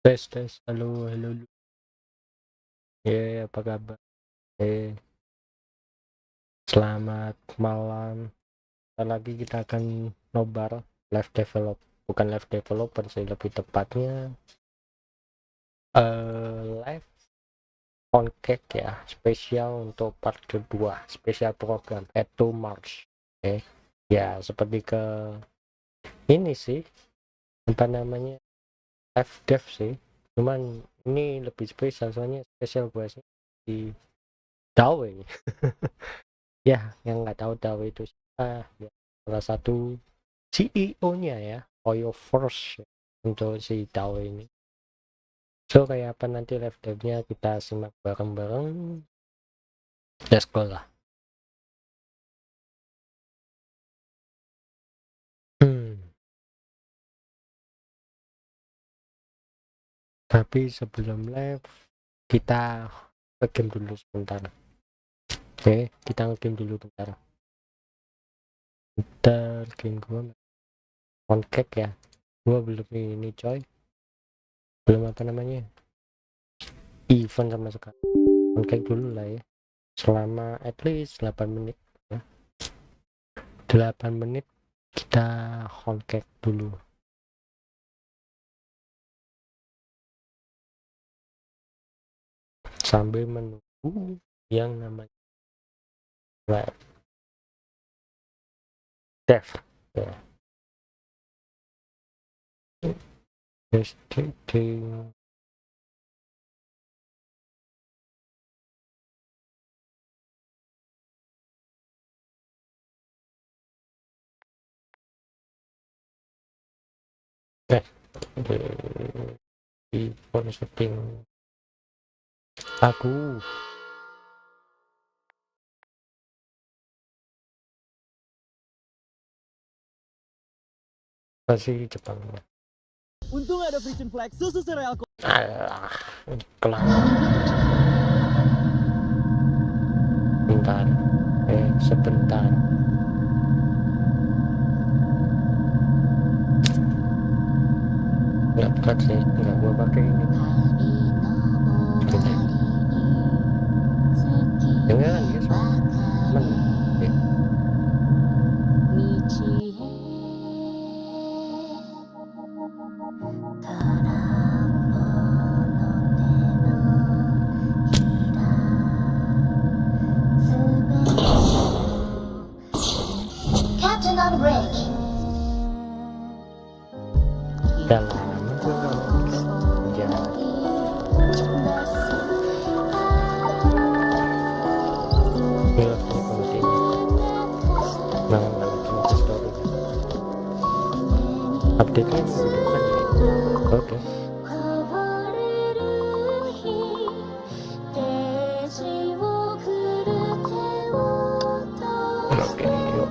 Tes tes, halo halo. Apa kabar? Selamat malam. Ntar lagi kita akan nobar bukan live developer sih, lebih tepatnya live Honkai ya, spesial untuk part kedua, spesial program to March. Ya seperti ke ini sih, apa namanya, live dev sih, cuman ini lebih spesial soalnya spesial buatnya di Dawe. Ya, yang nggak tahu Dawe itu siapa, ya, salah satu CEO-nya ya, Oyo First ya, untuk si Dawe ini. So kayak apa nanti live dev-nya kita simak bareng-bareng. Let's go lah. Tapi sebelum live kita game dulu sebentar. Kita game dulu bentar. Bentar, game gua Honkai ya. Gua belum ini coy. Belum apa namanya? Event sama sekali. Honkai dulu lah ya. Selama at least 8 menit ya. 8 menit kita Honkai dulu sambil menunggu yang namanya live dev ya. Di phone setting aku masih Jepang. Untung ada Friction Flag susu sereal. Alah, kelama. Bentar, sebentar. Nggak berat sih, nggak gua pakai ini. Dengeran ya, men. Captain on bridge. Udah lama gue nggak jalan. Update-nya bukan ya? Oke. Oke, yuk.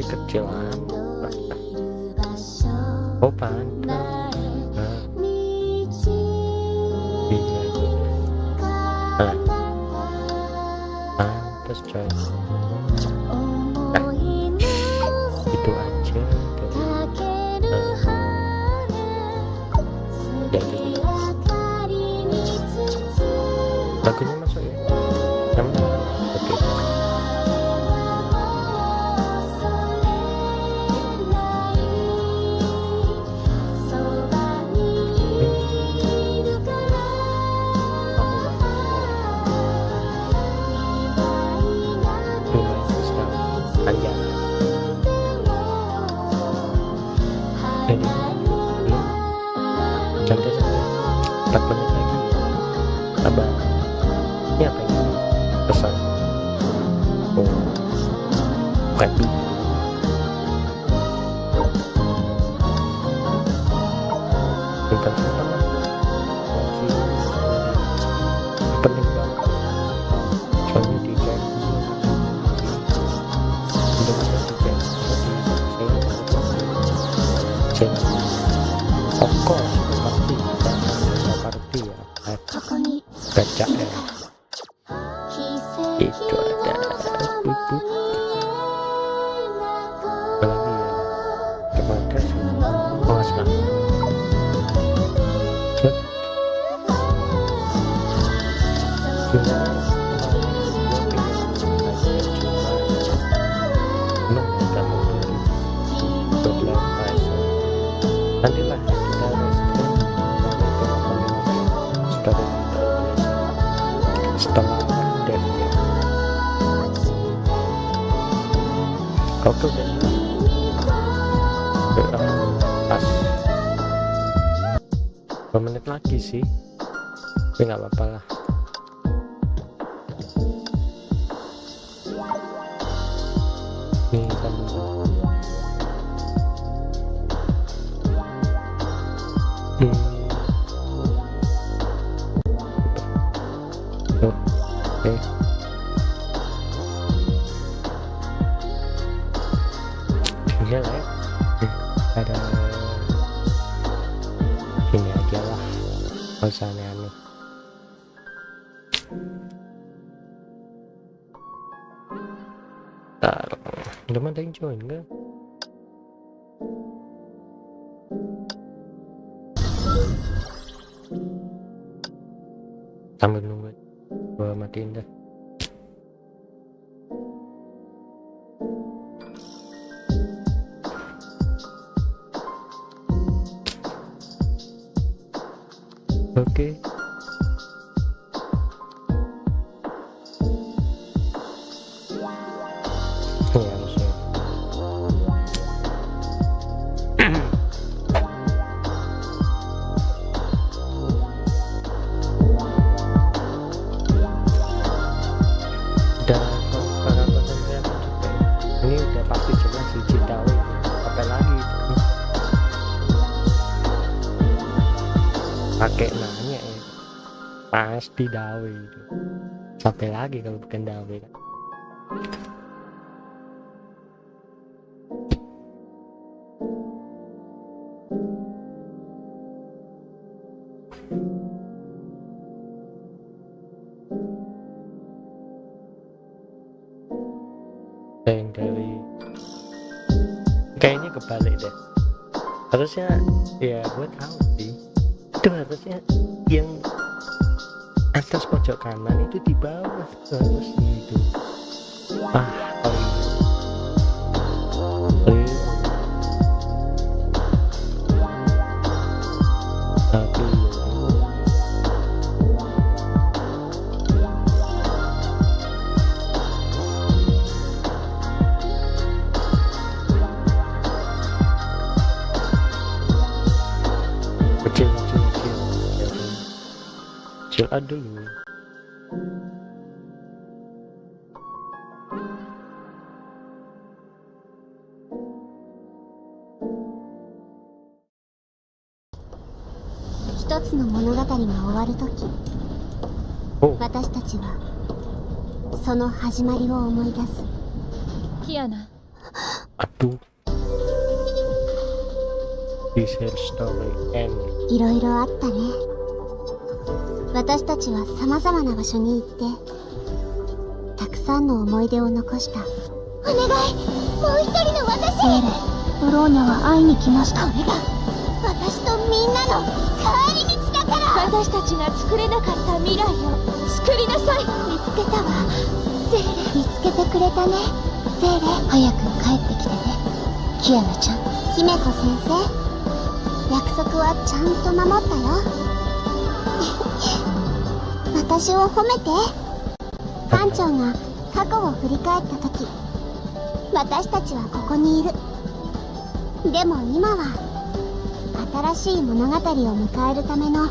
Kecil amat. Oh pantas. Pantas coy. Itu aja. Lagunya masuk ya. Oke. Apa ini apa ini pesan Kopi bukan apa lah masih penting banget soalnya di game udah ada di game saya of course pasti kita seperti ya baca itu ada buku apalagi ya kepada penguasa nantilah kita setelah dev ya. Oke udah pas 2 menit lagi sih, tapi nggak apa-apa lah. Nih kan oke. Iya lah ya. Ada ini aja lah, nggak usah aneh-aneh. Udah ada yang join nggak? Sambil nunggu gua matiin dah. Oke. Ya harusnya. Dan para konten kreator juga ini udah pasti jelas digital apa lagi pakai nanya ya, pasti dawe itu sampai lagi kalau bukan dawe kan. Yang dari kayaknya kebalik deh, harusnya ya gue tahu sih itu harusnya yang atas pojok kanan itu di bawah harusnya itu. Oh iya. Tapi chill out dulu. Oh. 私たちはその始まりを思い出す。キアナ。 Aduh. This whole story end. いろいろあったね。私たちは様々な場所に行ってたくさんの思い出を残した。お願い、もう一人の私。セーレ、ブローニャは会いに来ました。これが私とみんなの帰り道だから。私たちが作れなかった未来を作りなさい。見つけたわ、ゼーレ。見つけてくれたね、ゼーレ。早く帰ってきてね、キアナちゃん。姫子先生、約束はちゃんと守ったよ。私を褒めて。館長が過去を振り返った時、私たちはここにいる。でも今は新しい物語を迎えるための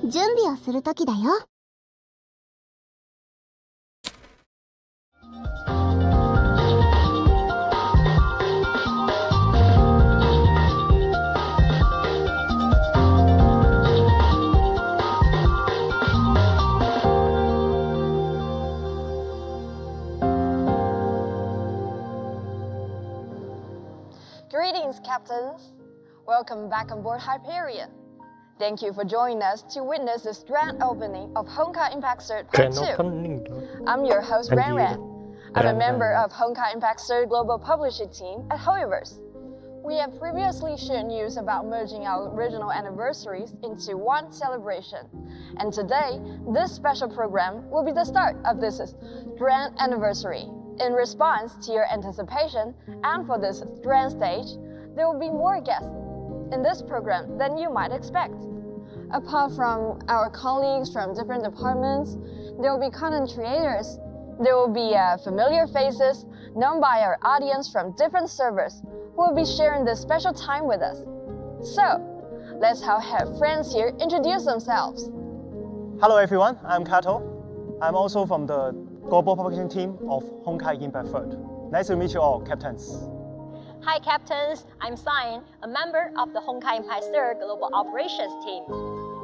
準備をする時だよ。captains! Welcome back on board Hyperion. Thank you for joining us to witness this grand opening of Honkai Impact Third Part 2. I'm your host, Ran Ran. I'm a member of Honkai Impact Third Global Publishing Team at Hoyoverse. We have previously shared news about merging our original anniversaries into one celebration. And today, this special program will be the start of this grand anniversary. In response to your anticipation, and for this grand stage, there will be more guests in this program than you might expect. Apart from our colleagues from different departments, there will be content creators. There will be familiar faces known by our audience from different servers who will be sharing this special time with us. So, let's have friends here introduce themselves. Hello everyone, I'm Kato. I'm also from the Global Publishing Team of Honkai Impact Third. Nice to meet you all, captains. Hi captains, I'm Sign, a member of the Honkai Impact Third Global Operations Team.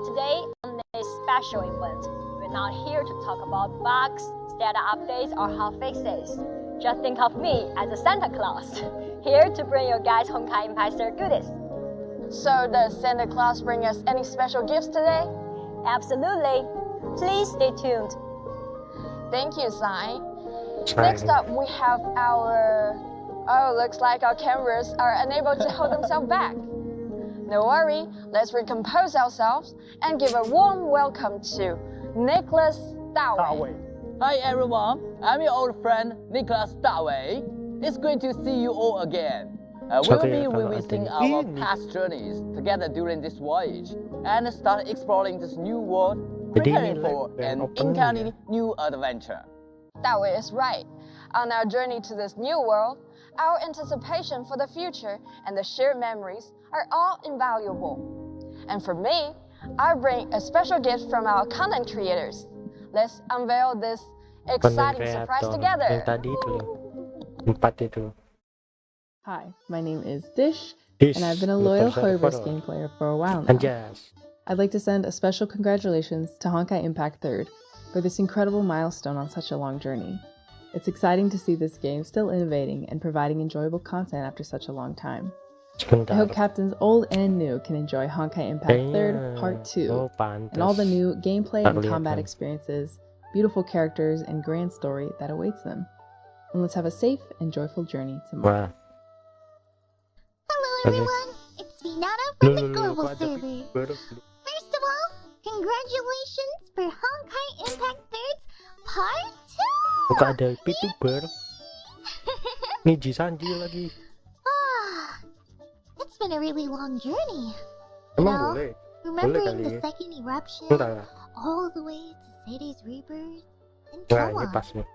Today, on this special event, we're not here to talk about bugs, status updates, or hot fixes. Just think of me as a Santa Claus, here to bring you guys Honkai Impact Third goodies. So does Santa Claus bring us any special gifts today? Absolutely. Please stay tuned. Thank you, Sai. Next up, we have our... Oh, looks like our cameras are unable to hold themselves back. No worry, let's recompose ourselves and give a warm welcome to Nicholas Dawei. Hi everyone, I'm your old friend Nicholas Dawei. It's great to see you all again. We will be revisiting our past journeys together during this voyage and start exploring this new world, preparing for an entirely new adventure. Dawei is right. On our journey to this new world, our anticipation for the future and the shared memories are all invaluable. And for me, I bring a special gift from our content creators. Let's unveil this exciting surprise together. Hi, my name is Dish, and I've been a loyal Hoyoverse game player for a while now. I'd like to send a special congratulations to Honkai Impact Third for this incredible milestone on such a long journey. It's exciting to see this game still innovating and providing enjoyable content after such a long time. I hope captains old and new can enjoy Honkai Impact Third Part 2 and all the new gameplay and combat experiences, beautiful characters, and grand story that awaits them. And let's have a safe and joyful journey tomorrow. Hello everyone, it's Vinata from the global server. First of all, congratulations for Honkai Impact Third's Part 2! Kok ada VTuber? Niji Sanji lagi. It's been a really long journey. Emang boleh? Remembering the kali. second eruption, Enggak lah. all the way to Seidei's rebirth, and Nah, so ini on. pas nih.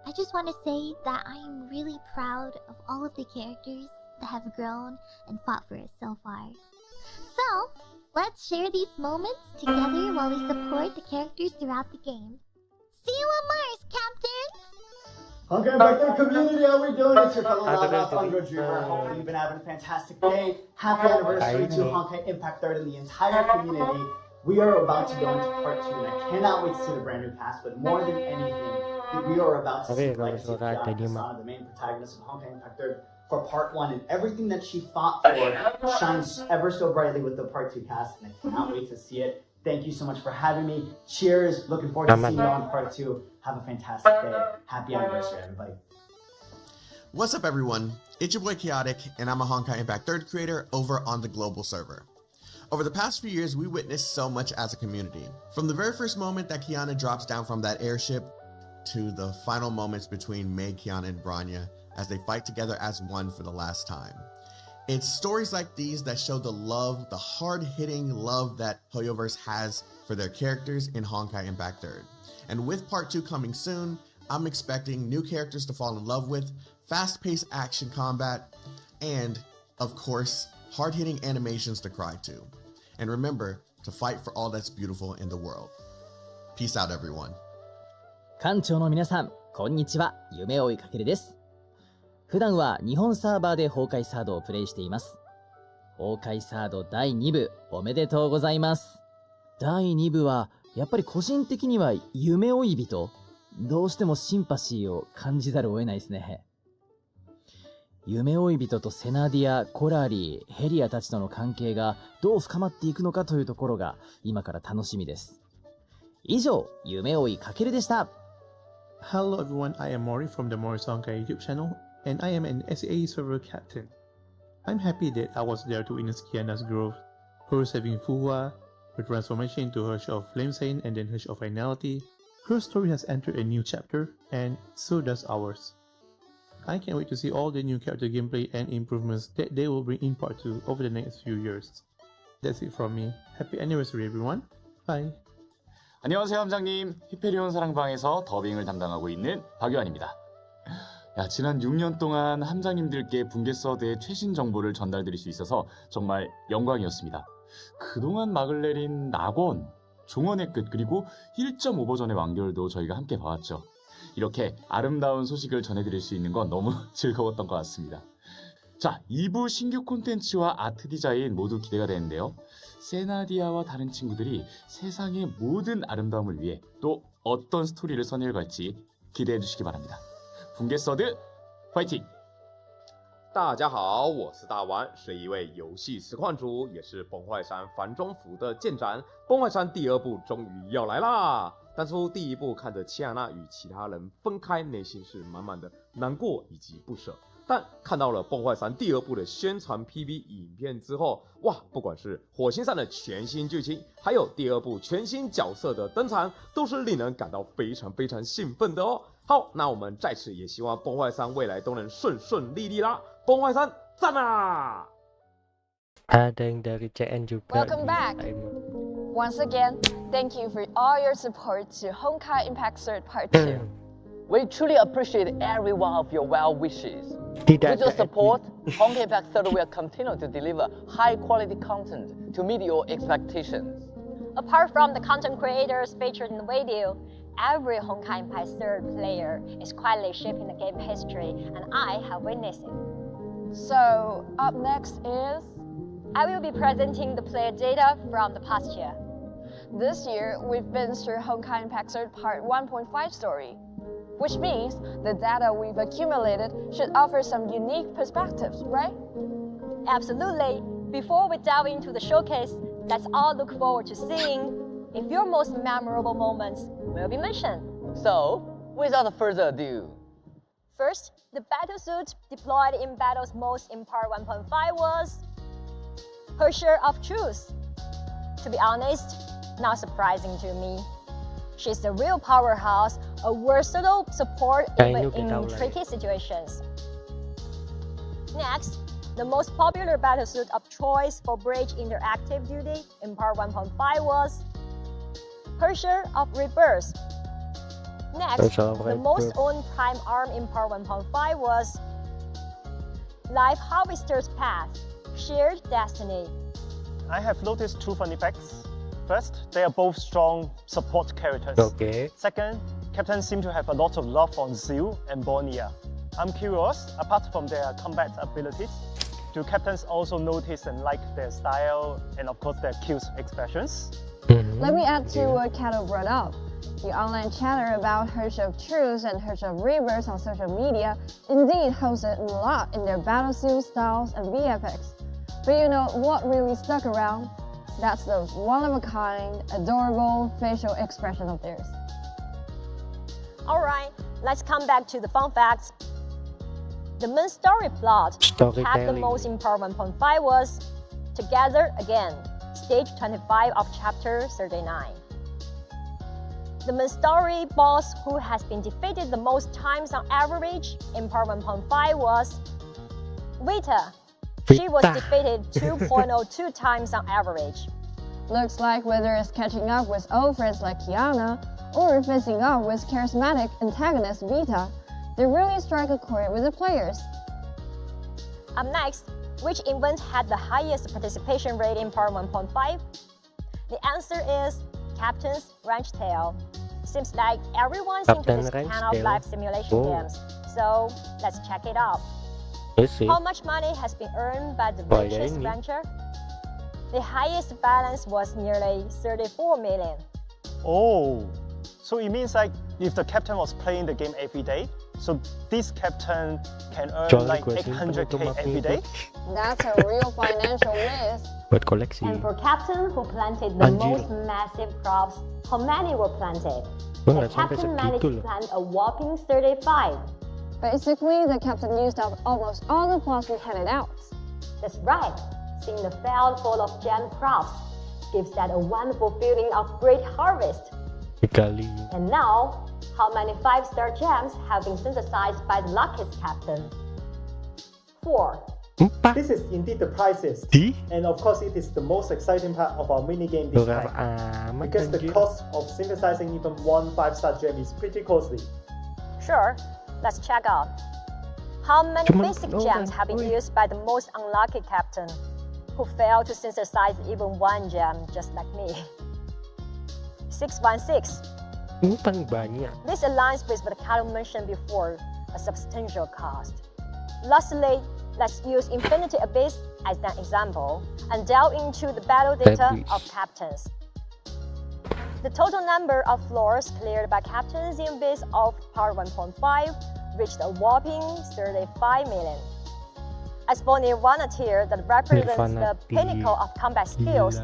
I just want to say that I am really proud of all of the characters that have grown and fought for us so far. So, let's share these moments together while we support the characters throughout the game. See you on Mars, captains! Honkai Impact Third community, how we doing? It's your fellow Lava Thunder Dreamer. Hopefully you've been having a fantastic day. Happy anniversary to Honkai Impact Third and the entire community. We are about to go into part 2 and I cannot wait to see the brand new cast, but more than anything, we are about to see the legacy of Kiana, the main protagonist of Honkai Impact Third, for part 1, and everything that she fought for shines ever so brightly with the part 2 cast, and I cannot wait to see it. Thank you so much for having me. Cheers. Looking forward to seeing you on part 2. Have a fantastic day. Happy anniversary, everybody. What's up, everyone? It's your boy Chaotic, and I'm a Honkai Impact Third creator over on the global server. Over the past few years, we witnessed so much as a community. From the very first moment that Kiana drops down from that airship, to the final moments between May, Kiana, and Branya as they fight together as one for the last time. It's stories like these that show the love, the hard-hitting love that Hoyoverse has for their characters in Honkai Impact Third. And with part 2 coming soon, I'm expecting new characters to fall in love with, fast-paced action combat, and, of course, hard-hitting animations to cry to. And remember to fight for all that's beautiful in the world. Peace out, everyone. 館長の皆さん、こんにちは。夢追いかけるです。普段は日本サーバーで崩壊サードをプレイしています。崩壊サード第2部おめでとうございます。第2部はやっぱり個人的には夢追い人、どうしてもシンパシーを感じざるを得ないですね。夢追い人とセナディア、コラリー、ヘリアたちとの関係がどう深まっていくのかというところが今から楽しみです。以上、夢追いかけるでした。Hello everyone, I am Mori from the Mori's Honkai YouTube channel, and I am an SAA server captain. I'm happy that I was there to witness Kiana's growth, her saving Fuhua, her transformation into Hush of Flame Saint and then Hush of Finality. Her story has entered a new chapter, and so does ours. I can't wait to see all the new character gameplay and improvements that they will bring in part 2 over the next few years. That's it from me. Happy anniversary everyone. Bye. 안녕하세요 함장님. 히페리온 사랑방에서 더빙을 담당하고 있는 박유한입니다. 지난 6년 동안 함장님들께 붕괴서드의 최신 정보를 전달드릴 수 있어서 정말 영광이었습니다. 그동안 막을 내린 낙원, 종언의 끝, 그리고 1.5 버전의 완결도 저희가 함께 봐왔죠. 이렇게 아름다운 소식을 전해드릴 수 있는 건 너무 즐거웠던 것 같습니다. 자, 2부 신규 콘텐츠와 아트 디자인 모두 기대가 되는데요. 세나디아와 다른 친구들이 세상의 모든 아름다움을 위해 또 어떤 스토리를 선일갈지 기대해 주시기 바랍니다. 붕괴서드 파이팅! 大家好，我是大丸，是一位游戏实况主，也是崩坏山繁中府的舰长。崩坏山第2部终于要来啦！当初第1部看着齐亚娜与其他人分开，内心是满满的难过以及不舍。但看到了崩坏山第2部的宣传 PV 影片之后，哇，不管是火星上的全新剧情，还有第2部全新角色的登场，都是令人感到非常非常兴奋的哦。好，那我们在此也希望崩坏山未来都能顺顺利利啦！崩坏山赞啊！ Ada yang dari CN juga. Welcome back. Once again, thank you for all your support to Honkai Impact Third Part 2. We truly appreciate every one of your well wishes. With your support, Honkai Impact 3 will continue to deliver high-quality content to meet your expectations. Apart from the content creators featured in the video, every Honkai Impact 3 player is quietly shaping the game history, and I have witnessed it. So, up next is... I will be presenting the player data from the past year. This year, we've been through Honkai Impact 3 Part 1.5 story, which means the data we've accumulated should offer some unique perspectives, right? Absolutely. Before we dive into the showcase, let's all look forward to seeing if your most memorable moments will be mentioned. So, without further ado, first, the battlesuit deployed in battles most in Part 1.5 was Pusher of Truth. To be honest, not surprising to me. She's the real powerhouse, a versatile support even in tricky situations. Next, the most popular battlesuit of choice for Bridge interactive duty in Part 1.5 was Pusher of Rebirth. Next, the most owned prime arm in Part 1.5 was Life Harvester's Path, Shared Destiny. I have noticed 2 fun effects. First, they are both strong support characters. Okay. Second, captains seem to have a lot of love for Zeal and Bornea. I'm curious, apart from their combat abilities, do captains also notice and like their style and of course their cute expressions? Let me add to what Kato brought up. The online chatter about Hush of Truth and Hush of Rebirth on social media indeed hosted a lot in their battlesuit styles and VFX. But you know what really stuck around? That's those one-of-a-kind, adorable facial expression of theirs. Alright, let's come back to the fun facts. The main story plot that had the most in Part 1.5 was Together Again, Stage 25 of Chapter 39. The main story boss who has been defeated the most times on average in Part 1.5 was Vita. She was defeated 2.02 times on average. Looks like whether it's catching up with old friends like Kiana or facing off with charismatic antagonist Vita, they really strike a chord with the players. Up next, which event had the highest participation rate in Part 1.5? The answer is Captain's Ranch Tale. Seems like everyone's into this kind of life simulation games, so let's check it out. How much money has been earned by the Vicious Venture? The highest balance was nearly 34 million. Oh, so it means like if the captain was playing the game every day, So this captain can earn like 800k every day? That's a real financial risk. Buat koleksi. And for captain who planted the most massive crops, how many were planted? The captain managed to plant a whopping 35. Basically, the captain used up almost all the plots we handed out. That's right. Seeing the field full of gem crops gives that a wonderful feeling of great harvest. And now, how many 5-star gems have been synthesized by the luckiest captain? 4. This is indeed the prizes, and of course it is the most exciting part of our minigame this time, because the cost of synthesizing even one 5-star gem is pretty costly. Sure, let's check out. How many basic gems have been used by the most unlucky captain, who failed to synthesize even one gem, just like me? 616. This aligns with what Carol mentioned before, a substantial cost. Lastly, let's use Infinity Abyss as an example and delve into the battle data of captains. The total number of floors cleared by captains in Abyss of Part 1.5 reached a whopping 35 million. As for Nirvana tier that represents the pinnacle of combat skills,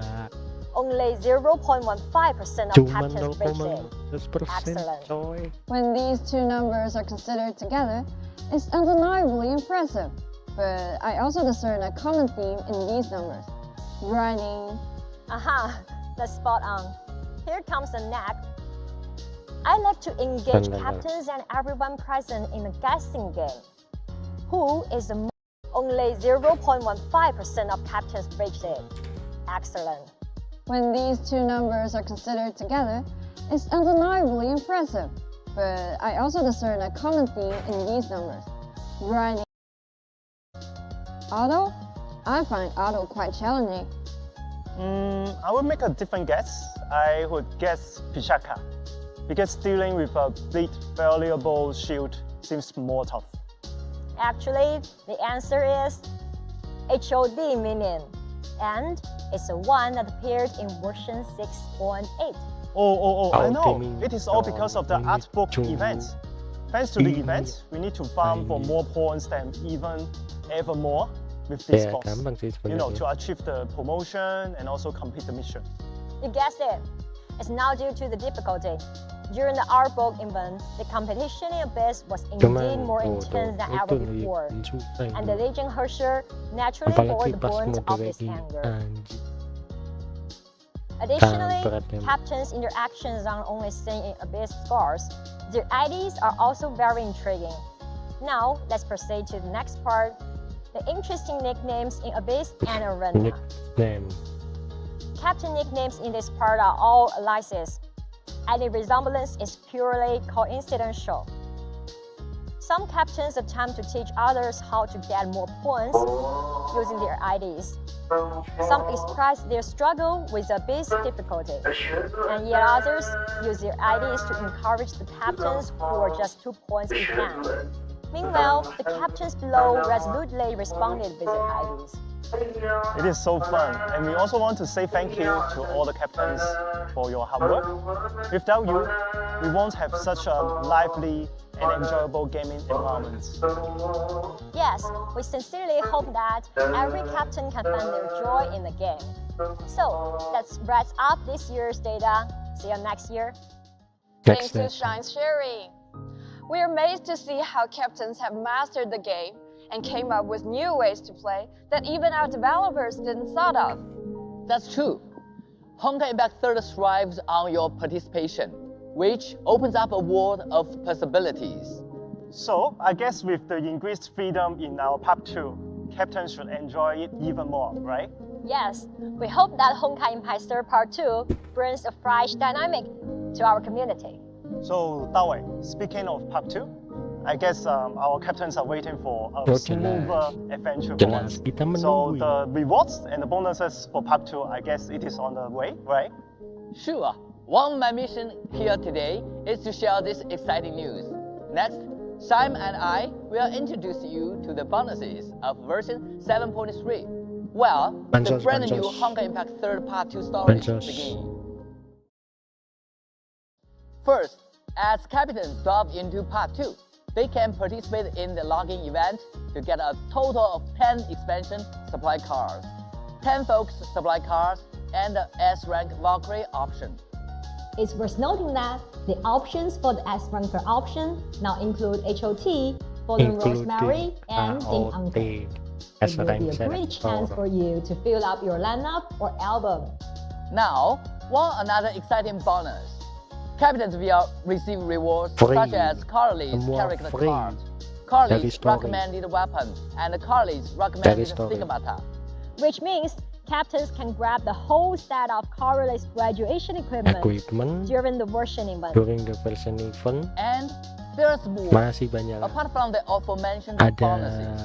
only 0.15% of captains reached it. Excellent. When these two numbers are considered together, it's undeniably impressive. But I also discern a common theme in these numbers. Running. Aha, that's spot on. Here comes the knack. I like to engage captains and everyone present in a guessing game. Who is the most? Only 0.15% of captains reached it. Excellent. When these two numbers are considered together, it's undeniably impressive. But I also discern a common theme in these numbers. Running. Auto? I find auto quite challenging. I would make a different guess. I would guess Pichaka, because dealing with a big valuable shield seems more tough. Actually, the answer is HOD Minion, and it's the one that appeared in version 6.8. I know. It is all because of the art book events. Thanks to the events, we need to farm for more points than even ever more with this boss. You know, to achieve the promotion and also complete the mission. You guessed it. It's now due to the difficulty. During the art book event, the competition in Abyss was indeed more intense than ever before, and the Legion Herrscher naturally bore the brunt of this anger. Additionally, captains' interactions aren't only seen in Abyss scars, their IDs are also very intriguing. Now, let's proceed to the next part, the interesting nicknames in Abyss and Arena. Captain nicknames in this part are all aliases. Any resemblance is purely coincidental. Some captains attempt to teach others how to get more points using their IDs. Some express their struggle with Abyss difficulty, and yet others use their IDs to encourage the captains who are just 2 points behind. Meanwhile, the captains below resolutely responded with their IDs. It is so fun, and we also want to say thank you to all the captains for your hard work. Without you, we won't have such a lively and enjoyable gaming environment. Yes, we sincerely hope that every captain can find their joy in the game. So, let's wrap up this year's data. See you next year. Thanks to Shine's sharing. We're amazed to see how captains have mastered the game and came up with new ways to play that even our developers didn't thought of. That's true. Honkai Impact 3 thrives on your participation, which opens up a world of possibilities. So, I guess with the increased freedom in our Part 2, captains should enjoy it even more, right? Yes, we hope that Honkai Impact 3 Part 2 brings a fresh dynamic to our community. So, Dawei, speaking of Part 2, I guess our captains are waiting for a smoother adventure for us. So the rewards and the bonuses for Part 2, I guess it is on the way, right? Sure. One of my missions here today is to share this exciting news. Next, Simon and I will introduce you to the bonuses of version 7.3. Well, the brand new Honkai Impact 3 Part 2 stories begin. First, as captains delve into Part 2, they can participate in the login event to get a total of 10 expansion supply cars, 10 Focus supply cars, and the S-Rank Valkyrie option. It's worth noting that the options for the S-Rank per option now include HOT, Fallen Rosemary, and Ding Uncle. It will be a great chance for you to fill up your lineup or album. Now, another exciting bonus. Captains will receive rewards such as Carly's character card, Carly's recommended weapon, and Carly's recommended stigmata. Which means captains can grab the whole set of Carly's graduation equipment during the version event. And there's more. Apart from the aforementioned bonuses,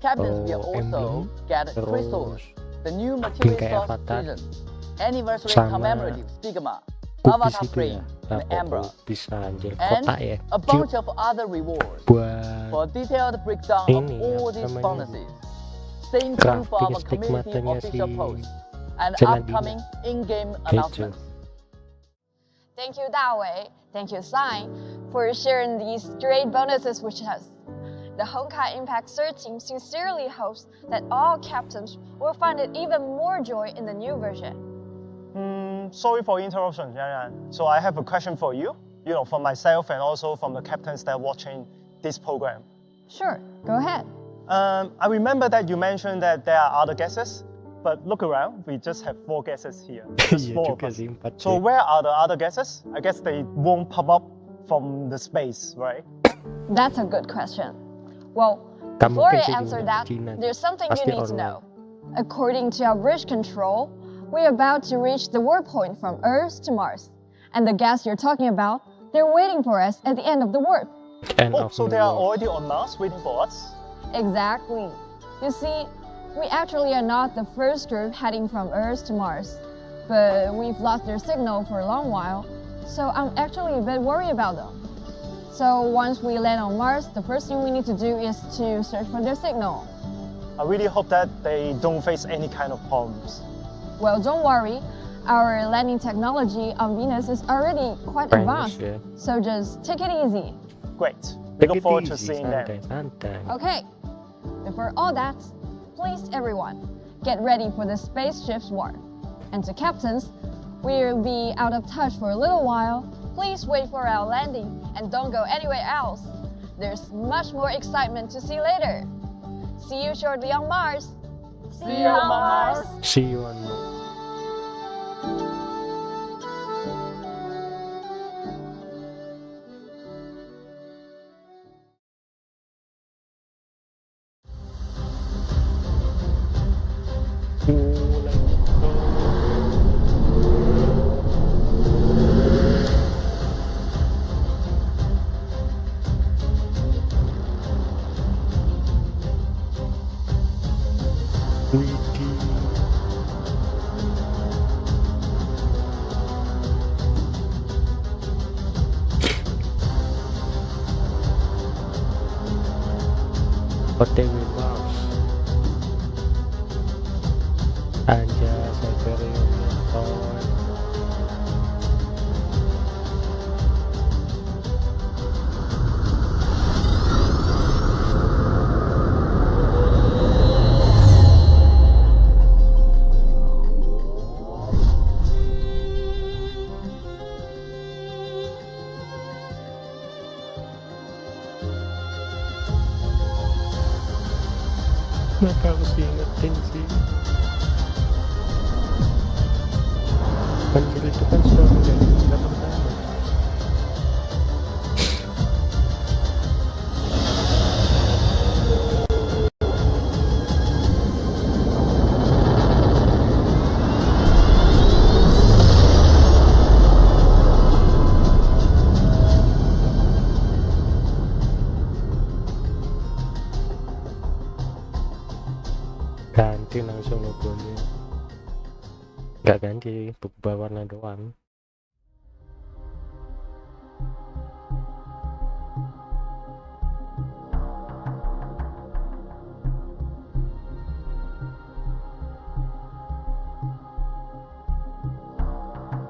captains will also get crystals, the new material source season, anniversary commemorative stigma, avatar frame, and ember, and a bunch of other rewards. For a detailed breakdown of all these bonuses, stay tuned for our community official posts and upcoming in-game announcements. Thank you, Dawei. Thank you, Sai, for sharing these great bonuses with us. The Honkai Impact Third team sincerely hopes that all captains will find it even more joy in the new version. Sorry for interruption, Jian. So I have a question for you, for myself and also from the captains that are watching this program. Sure, go ahead. I remember that you mentioned that there are other guesses, but look around, we just have 4 guesses here. Just 4 of us. So where are the other guesses? I guess they won't pop up from the space, right? That's a good question. Well, before I answer that, there's something you need to know. According to our bridge control, we're about to reach the warp point from Earth to Mars. And the guests you're talking about, they're waiting for us at the end of the warp. So they are already on Mars waiting for us? Exactly. You see, we actually are not the first group heading from Earth to Mars, but we've lost their signal for a long while, so I'm actually a bit worried about them. So once we land on Mars, the first thing we need to do is to search for their signal. I really hope that they don't face any kind of problems. Well, don't worry. Our landing technology on Venus is already quite advanced, so just take it easy. Great. We look forward to seeing them. Okay. Before all that, please everyone, get ready for the spaceship's warp. And to captains, we'll be out of touch for a little while. Please wait for our landing and don't go anywhere else. There's much more excitement to see later. See you shortly on Mars. See you on Mars. See you on Mars. OTW Mars Anjas Hyperion Tower Kenapa harus diingetin sih? Banjir itu kan sudah menjadi benda pertama. Ganti langsung logonya, nggak ganti, berubah warna doang.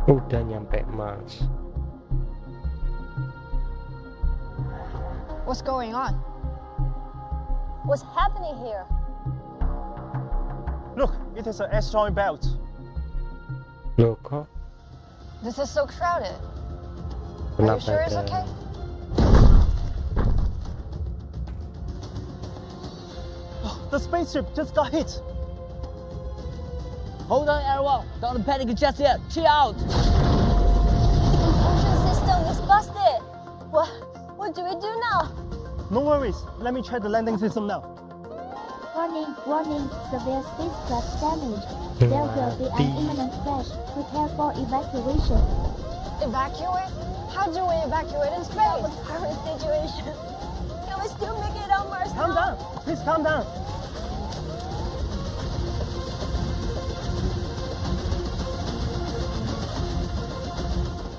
Udah nyampe Mars. What's going on? What's happening here? Look, it is an S-joint belt. Look, huh? This is so crowded. Are you sure it's okay? The spaceship just got hit. Hold on, everyone. Don't panic just yet. Chill out. The propulsion system is busted. What do we do now? No worries. Let me check the landing system now. Warning, severe spacecraft damage. There will be an imminent crash. Prepare for evacuation. Evacuate? How do we evacuate in space? The current situation. Can we still make it on Mars Calm now? down. Please calm down.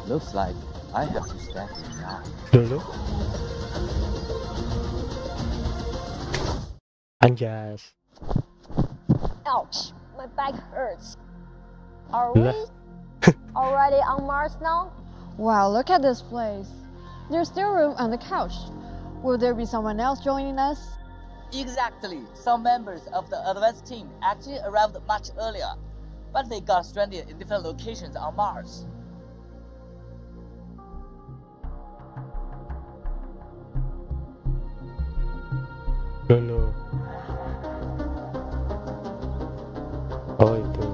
Looks like I have to step in now. Dulu. Anjas. Ouch, my back hurts. Are we already on Mars now? Wow, look at this place. There's still room on the couch. Will there be someone else joining us? Exactly. Some members of the advanced team actually arrived much earlier, but they got stranded in different locations on Mars. Dulu. Oh itu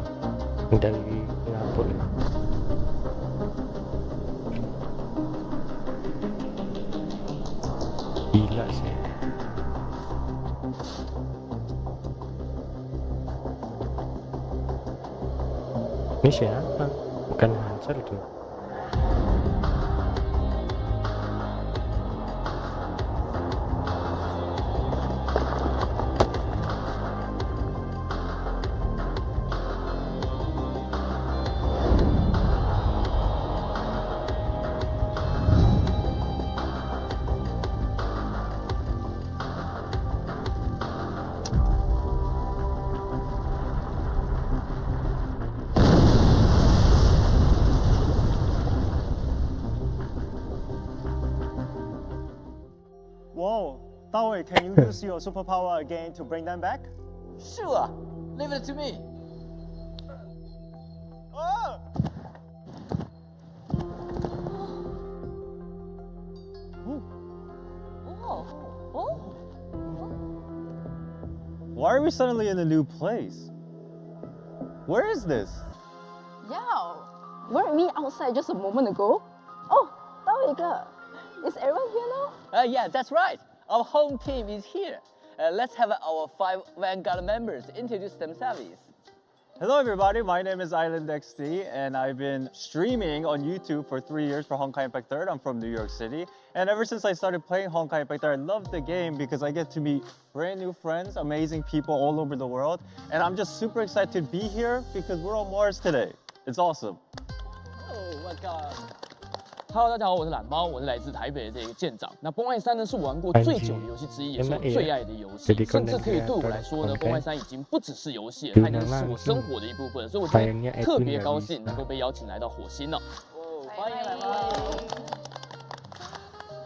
yang dari Singapura. Gila sih. Ini siapa? Bukan Hansel tuh. Whoa, Dawei, can you use your superpower again to bring them back? Sure. Leave it to me. Oh! Why are we suddenly in a new place? Where is this? Yeah, weren't we outside just a moment ago? Oh, Dawei, is everyone here now? Yeah, that's right. Our home team is here. Let's have our 5 Vanguard members introduce themselves. Hello everybody, my name is Island XD and I've been streaming on YouTube for 3 years for Honkai Impact 3rd. I'm from New York City. And ever since I started playing Honkai Impact 3rd, I love the game because I get to meet brand new friends, amazing people all over the world. And I'm just super excited to be here because we're on Mars today. It's awesome. Oh my god. Hello， 大家好，我是懒猫，我是来自台北的这个舰长。那崩坏3呢，是我玩过最久的游戏之一，也是我最爱的游戏，甚至可以对我来说呢，崩坏3已经不只是游戏了，它已经是我生活的一部分。所以我今天特别高兴能够被邀请来到火星了。欢迎来吧。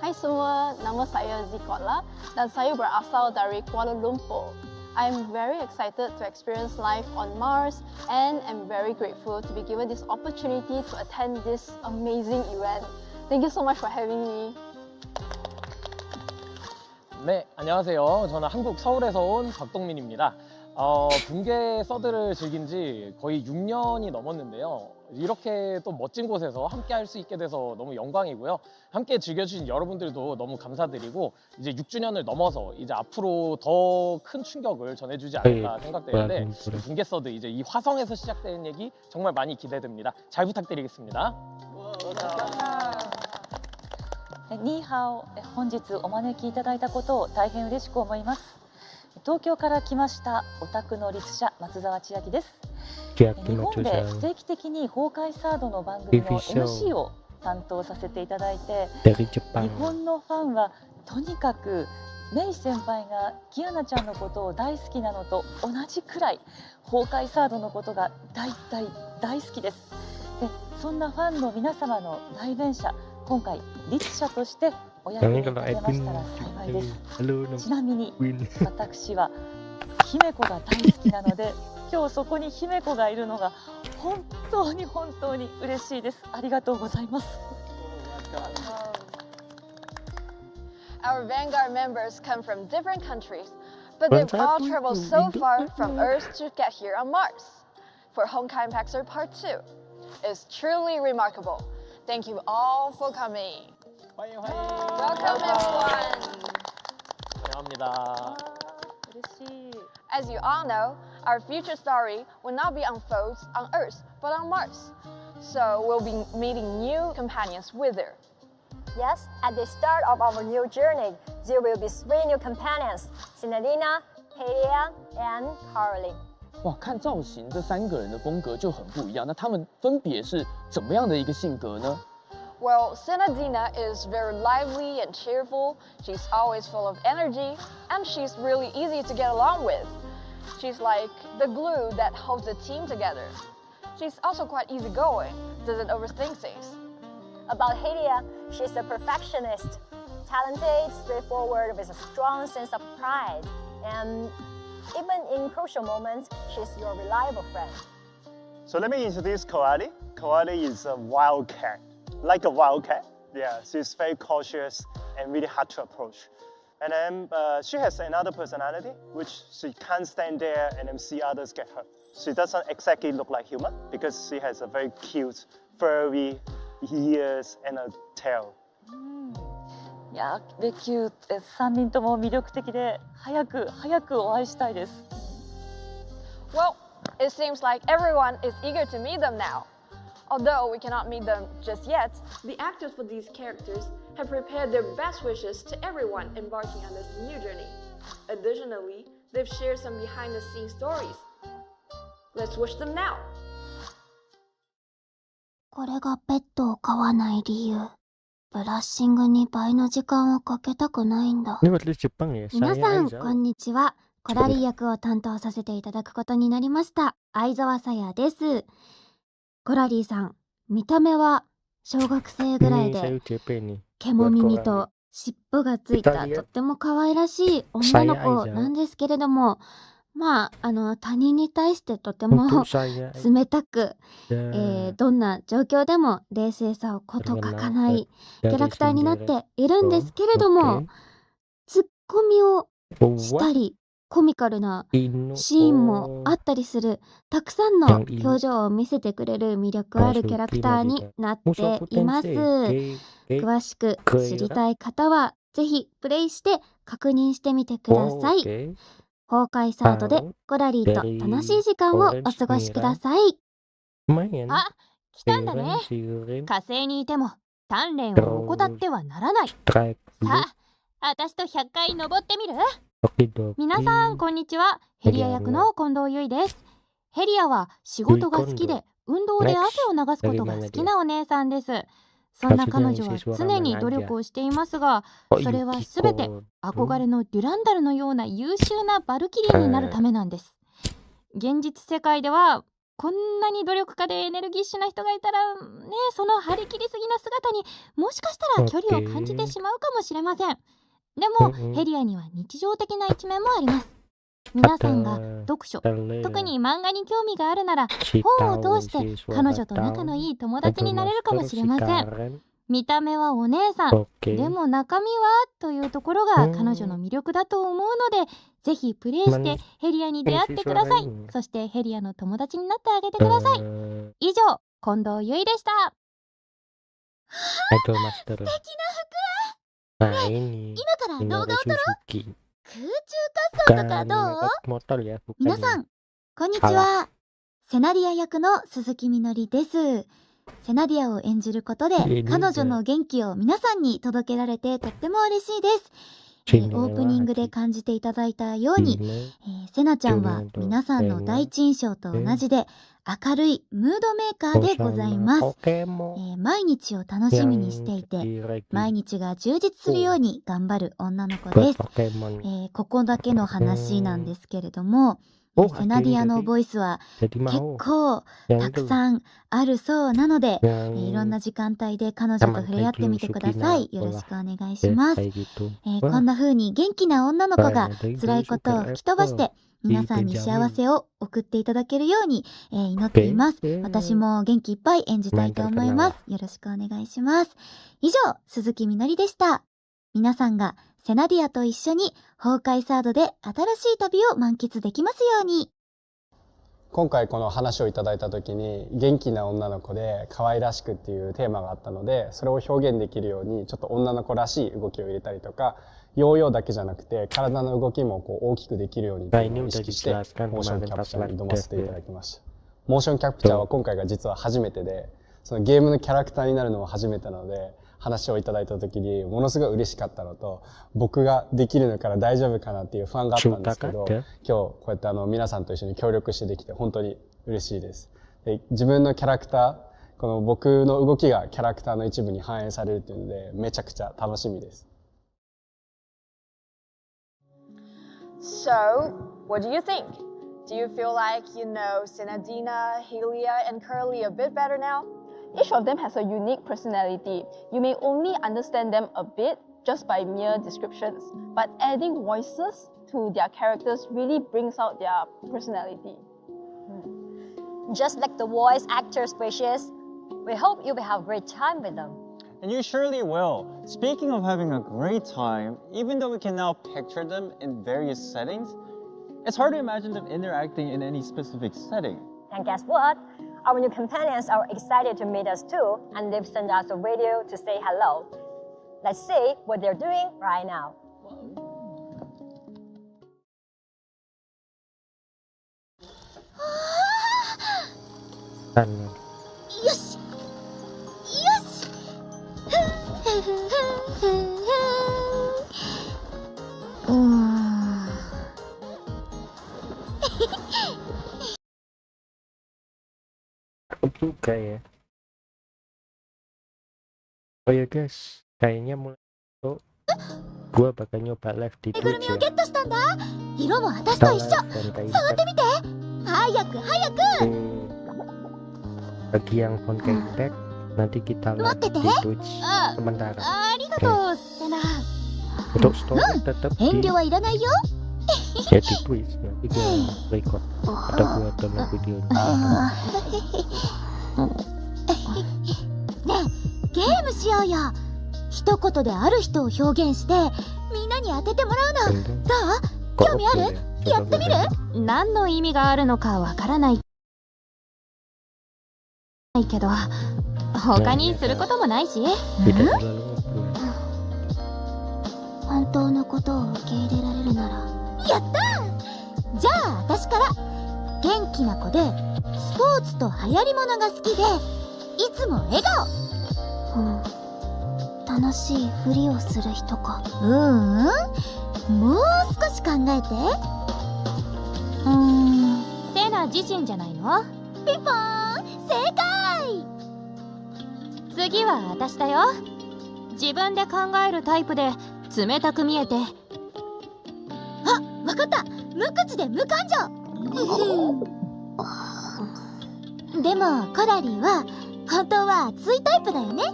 Hai semua, nama saya Zikotla dan saya berasal dari Kuala Lumpur. I'm very excited to experience life on Mars and am very grateful to be given this opportunity to attend this amazing event. Thank you so much for having me. 네, 안녕하세요. 저는 한국 서울에서 온 박동민입니다. 붕괴 서드를 즐긴 지 거의 6년이 넘었는데요. 이렇게 또 멋진 곳에서 함께 할 수 있게 돼서 너무 영광이고요. 함께 즐겨주신 여러분들도 너무 감사드리고 이제 6주년을 넘어서 이제 앞으로 더 큰 충격을 전해주지 않을까 생각되는데 붕괴 서드 이제 이 화성에서 시작되는 얘기 정말 많이 기대됩니다. 잘 부탁드리겠습니다. ニーハオ、本日お招きいただいたことを大変嬉しく思います。東京から来ましたオタクの律者松沢千秋です。日本で定期的に崩壊サードの番組の MC を担当させていただいて、日本のファンはとにかくメイ先輩がキアナちゃんのことを大好きなのと同じくらい崩壊サードのことが大好きです。で、そんなファンの皆様の代弁者、今回律者としてお役に立てましたら幸いです。ちなみに私は姫子が大好きなので、今日そこに姫子がいるのが本当に本当に嬉しいです。ありがとうございます。Our Vanguard members come from different countries, but they've all traveled so far from Earth to get here on Mars for Honkai Impact Third Part 2. It's truly remarkable. Thank you all for coming. Welcome everyone. 감사합니다. As you all know, our future story will not be unfolded on Earth, but on Mars. So we'll be meeting new companions with her. Yes, at the start of our new journey, there will be 3 new companions: Sinadina, Helia, and Caroline. 哇，看造型，这3个人的风格就很不一样。那他们分别是怎么样的一个性格呢？ Well, Sinadina is very lively and cheerful. She's always full of energy, and she's really easy to get along with. She's like the glue that holds the team together. She's also quite easygoing, doesn't overthink things. About Helia, she's a perfectionist, talented, straightforward, with a strong sense of pride, and even in crucial moments, she's your reliable friend. So let me introduce Koali. Koali is a wildcat, like a wildcat. Yeah, she's very cautious and really hard to approach. And then she has another personality, which she can't stand there and then see others get hurt. She doesn't exactly look like human because she has a very cute, furry ears and a tail. いや、でキュート、3人とも魅力的で、早くお会いしたいです。Well, it seems like everyone is eager to meet them now. Although we cannot meet them just yet, the actors for these characters have prepared their best wishes to everyone embarking on this new journey. Additionally, they've shared some behind-the-scenes stories. Let's watch them now. これがペットを飼わない理由。ブラッシングに倍の時間をかけたくないんだ。皆さん、こんにちは。コラリー役を担当させていただくことになりました。相沢さやです。コラリーさん、見た目は小学生ぐらいで、毛も耳と尻尾がついたとっても可愛らしい女の子なんですけれども、まあ、他人に対してとても冷たく、どんな状況でも冷静さをこと書かないキャラクターになっているんですけれども、ツッコミをしたり、コミカルなシーンもあったりする、たくさんの表情を見せてくれる魅力あるキャラクターになっています。詳しく知りたい方は、ぜひプレイして確認してみてください。崩壊サードでコラリーと楽しい時間をお過ごしください。あ、来たんだね。火星にいても鍛錬を怠ってはならない。さあ、私と100回登ってみる？皆さん、こんにちは。ヘリア役の近藤ゆいです。ヘリアは仕事が好きで、運動で汗を流すことが好きなお姉さんです。そんな彼女は常に努力をしていますが、それはすべて憧れのデュランダルのような優秀なバルキリーになるためなんです。現実世界ではこんなに努力家でエネルギッシュな人がいたらね、その張り切りすぎな姿にもしかしたら距離を感じてしまうかもしれません。でもヘリアには日常的な一面もあります。皆さんが読書、特に漫画に興味があるなら、本を通して彼女と仲のいい友達になれるかもしれません。見た目はお姉さん、でも中身はというところが彼女の魅力だと思うので、ぜひプレイしてヘリアに出会ってください。そしてヘリアの友達になってあげてください。以上、近藤ゆいでした。素敵な服。ね、今から動画を撮ろう。空中滑走とかどう？皆さん、こんにちは。セナディア役の鈴木みのりです。セナディアを演じることで、彼女の元気を皆さんに届けられてとっても嬉しいです。オープニングで感じていただいたように、セナちゃんは皆さんの第一印象と同じで、明るいムードメーカーでございます。毎日を楽しみにしていて、毎日が充実するように頑張る女の子です。ここだけの話なんですけれども、セナディアのボイスは結構たくさんあるそうなので、いろんな時間帯で彼女と触れ合ってみてください。よろしくお願いします。こんな風に元気な女の子が辛いことを吹き飛ばして皆さんに幸せを送っていただけるように、祈っています。私も元気いっぱい演じたいと思います。よろしくお願いします。以上、鈴木みのりでした。皆さんがセナディアと一緒に崩壊サードで新しい旅を満喫できますように。今回この話をいただいた時に元気な女の子で可愛らしくっていうテーマがあったので、それを表現できるようにちょっと女の子らしい動きを入れたりとか、ヨーヨーだけじゃなくて体の動きも大きくできるようにっていうのを意識してモーションキャプチャーに挑ませていただきました。モーションキャプチャーは今回が実は初めてで、そのゲームのキャラクターになるのも初めてなので、話をいただいた時にものすごい嬉しかったのと、僕ができるのから大丈夫かなっていう不安があったんですけど、今日こうやって皆さんと一緒に協力してできて本当に嬉しいです。で、自分のキャラクター、この僕の動きがキャラクターの一部に反映されるっていうので、めちゃくちゃ楽しみです。So, what do you think? Do you feel like you know Senadina, Helia, and Curly a bit better now? Each of them has a unique personality. You may only understand them a bit just by mere descriptions, but adding voices to their characters really brings out their personality. Just like the voice actors' wishes, we hope you will have a great time with them. And you surely will. Speaking of having a great time, even though we can now picture them in various settings, it's hard to imagine them interacting in any specific setting. And guess what? Our new companions are excited to meet us too, and they've sent us a video to say hello. Let's see what they're doing right now. Yes! Yes! Juga ya. Oh ya guys, kayaknya mulai besok gua bakal nyoba live di Twitch ya. Bagi yang Honkai Impact, nanti kita live di Twitch sementara. Untuk story tetap di Twitch, nanti gua record atau gua download videonya. ねえ、ゲームしようよ。一言である人を表現してみんなに当ててもらうの。どう？興味ある？やってみる？何の意味があるのかわからないけど、他にすることもないし。本当のことを受け入れられるなら。やったー！じゃあ私から。元気な子でスポーツと流行り物が好きでいつも笑顔。楽しいふりをする人か。もう少し考えて。セナ自身じゃないの？ピンポーン、正解。次は私だよ。自分で考えるタイプで冷たく見えて。あ、わかった。無口で無感情。でもコラリーは本当は熱いタイプだよね。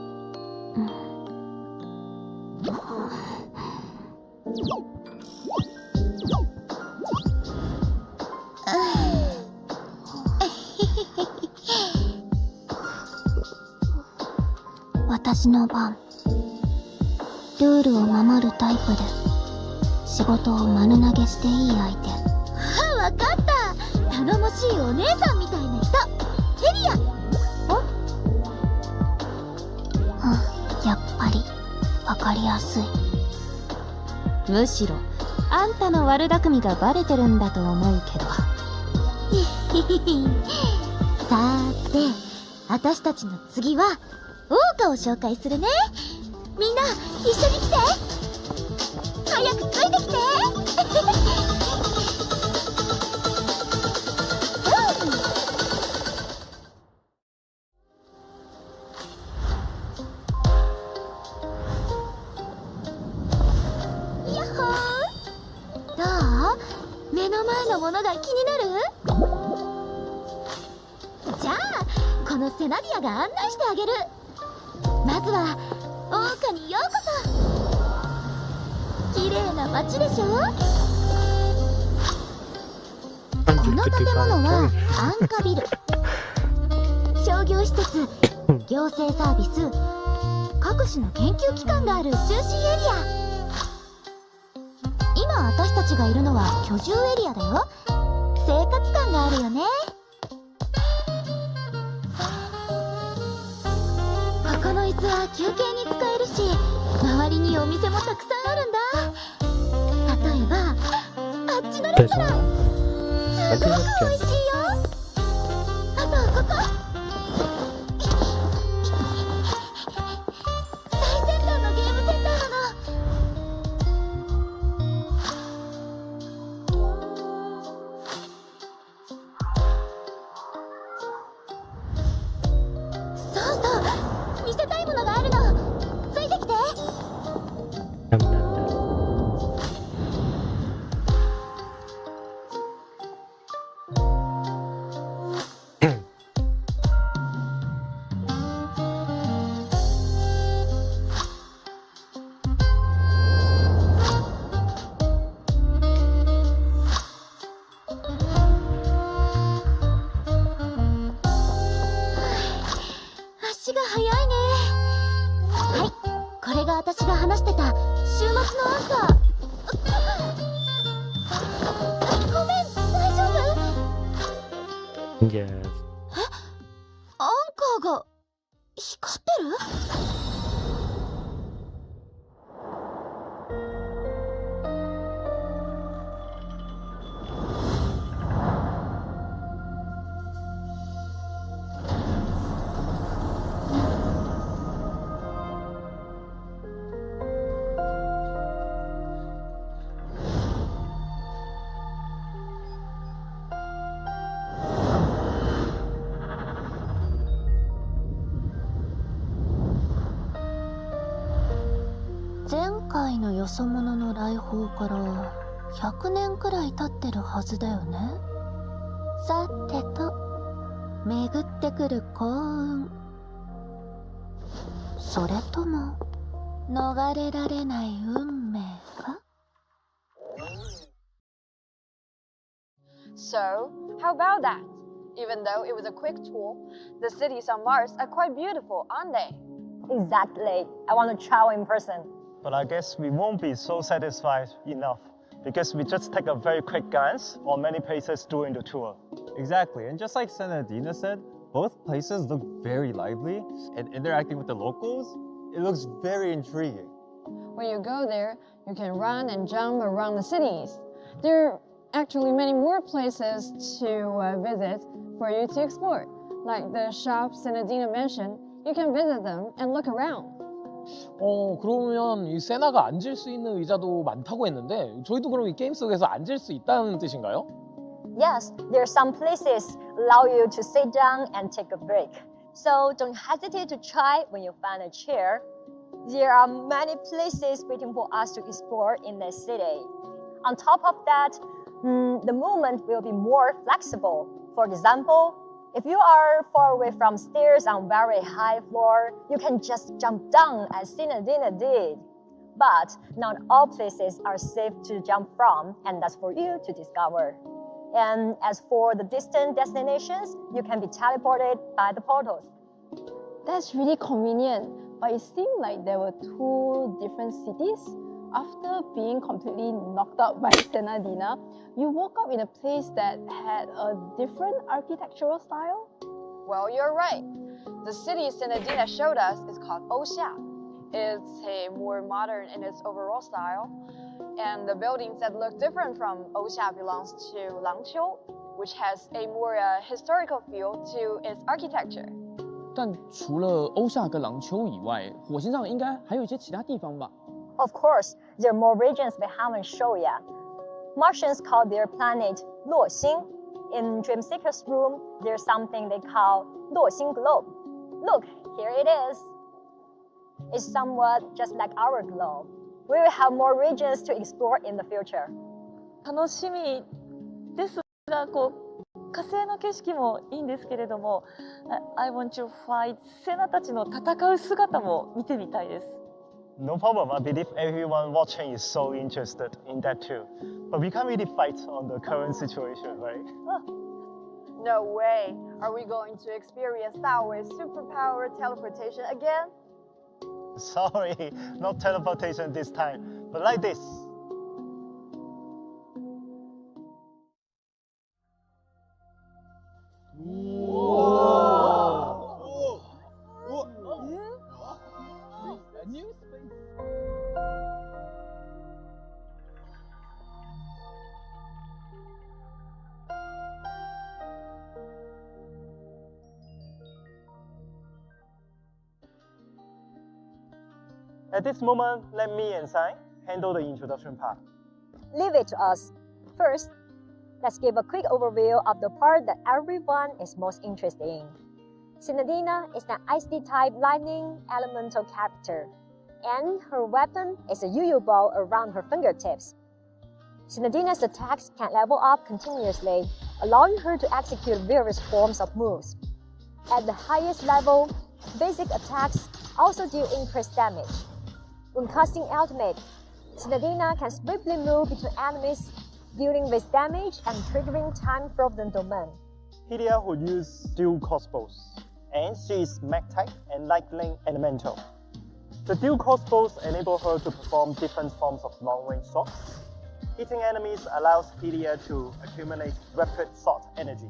私の番。ルールを守るタイプで仕事を丸投げしていい相手。わかった。頼もしいお姉さんみたいな人。ヘリア。やっぱりわかりやすい。むしろあんたの悪巧みがバレてるんだと思うけど。さーて、私たちの次は桜花を紹介するね。みんな一緒に来て。早くついてきて。目の前のなものが気になる？じゃあこのセナディアが案内してあげる。まずは桜花にようこそ。綺麗な街でしょ。この建物はアンカビル。商業施設、行政サービス、各種の研究機関がある中心エリア。今私たちがいるのは居住エリアだよ。生活感があるよね。ここの椅子は休憩に使えるし、周りにお店もたくさんあるんだ。例えばあっちのレストラン、すごく美味しいよ。あとここ、最先端のゲームセンターなの。そうそう、見せたいものがあるの。ついてきて。足が速いね。はい、これが私が話してた週末のアンカー。ごめん、大丈夫？Yes. アンカーが光ってる？前回のよそ者の来訪から100年くらい経ってるはずだよね。さてと、巡ってくる幸運、それとも逃れられない運命か？ So, how about that? Even though it was a quick tour, the cities on Mars are quite beautiful, aren't they? Exactly. I want to travel in person. But I guess we won't be so satisfied enough because we just take a very quick glance on many places during the tour. Exactly, and just like Senadina said, both places look very lively, and interacting with the locals, it looks very intriguing. When you go there, you can run and jump around the cities. There are actually many more places to visit for you to explore. Like the shops Senadina mentioned, you can visit them and look around. 그러면 이 세나가 앉을 수 있는 의자도 많다고 했는데 저희도 그럼 이 게임 속에서 앉을 수 있다는 뜻인가요? Yes, there are some places allow you to sit down and take a break. So don't hesitate to try when you find a chair. There are many places waiting for us to explore in the city. On top of that, the movement will be more flexible. For example, if you are far away from stairs on very high floor, you can just jump down as Senadina did. But not all places are safe to jump from, and that's for you to discover. And as for the distant destinations, you can be teleported by the portals. That's really convenient, but it seemed like there were two different cities. After being completely knocked out by Senadina, you woke up in a place that had a different architectural style? Well, you're right. The city Senadina showed us is called Oxia. It's more modern in its overall style. And the buildings that look different from Oxia belongs to Langqiu, which has a more historical feel to its architecture. 但除了欧夏跟廊丘以外，火星上应该还有一些其他地方吧？ Of course, there are more regions we haven't shown yet. Martians call their planet 落星. In Dream Seeker's room, there's something they call 落星 globe. Look, here it is. It's somewhat just like our globe. We will have more regions to explore in the future. 楽しみ。ですが、こう火星の景色もいいんですけれども、I want to fight セナたちの戦う姿も見てみたいです。No problem. I believe everyone watching is so interested in that too. But we can't really fight on the current situation, right? No way. Are we going to experience Dawei's superpower teleportation again? Sorry, not teleportation this time, but like this. At this moment, let me and Sai handle the introduction part. Leave it to us. First, let's give a quick overview of the part that everyone is most interested in. Sinadina is an ICD-type lightning elemental character, and her weapon is a yu-yu ball around her fingertips. Sinadina's attacks can level up continuously, allowing her to execute various forms of moves. At the highest level, basic attacks also deal increased damage. When casting ultimate, Sinadina can swiftly move between enemies, dealing with damage and triggering time-frozen domain. Hylia will use dual crossbows, and she is mag-type and lightning elemental. The dual crossbows enable her to perform different forms of long-range shots. Hitting enemies allows Hylia to accumulate rapid shot energy.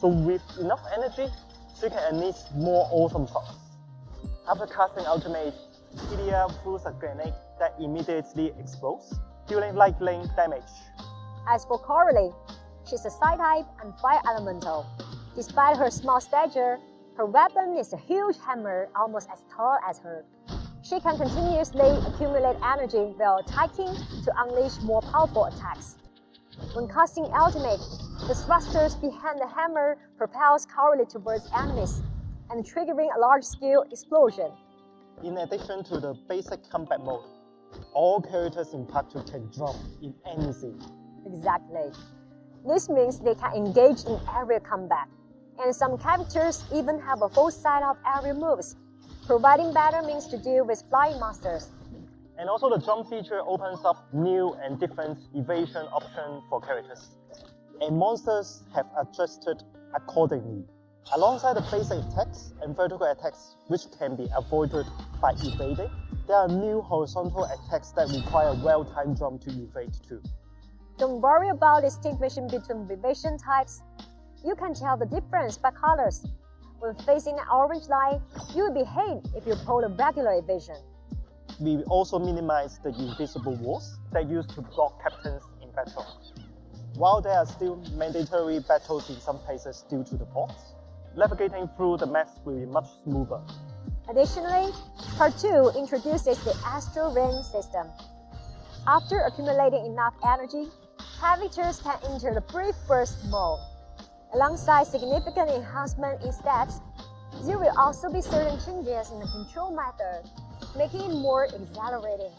So with enough energy, she can unleash more awesome shots. After casting ultimate, Hylia throws a grenade that immediately explodes, dealing lightning damage. As for Coralie, she's a Psi-type and fire elemental. Despite her small stature, her weapon is a huge hammer almost as tall as her. She can continuously accumulate energy while attacking to unleash more powerful attacks. When casting ultimate, the thrusters behind the hammer propels Coralie towards enemies and triggering a large-scale explosion. In addition to the basic combat mode, all characters in Part 2 can jump in any scene. Exactly. This means they can engage in aerial combat, and some characters even have a full set of aerial moves, providing better means to deal with flying monsters. And also the jump feature opens up new and different evasion options for characters. And monsters have adjusted accordingly. Alongside the basic attacks and vertical attacks, which can be avoided by evading, there are new horizontal attacks that require well-timed jump to evade too. Don't worry about distinguishing between evasion types. You can tell the difference by colors. When facing an orange line, you will be hit if you pull a regular evasion. We also minimize the invisible walls that used to block captains in battle. While there are still mandatory battles in some places due to the ports, navigating through the maps will be much smoother. Additionally, Part 2 introduces the Astral Ring system. After accumulating enough energy, characters can enter the brief burst mode. Alongside significant enhancement in stats, there will also be certain changes in the control method, making it more exhilarating.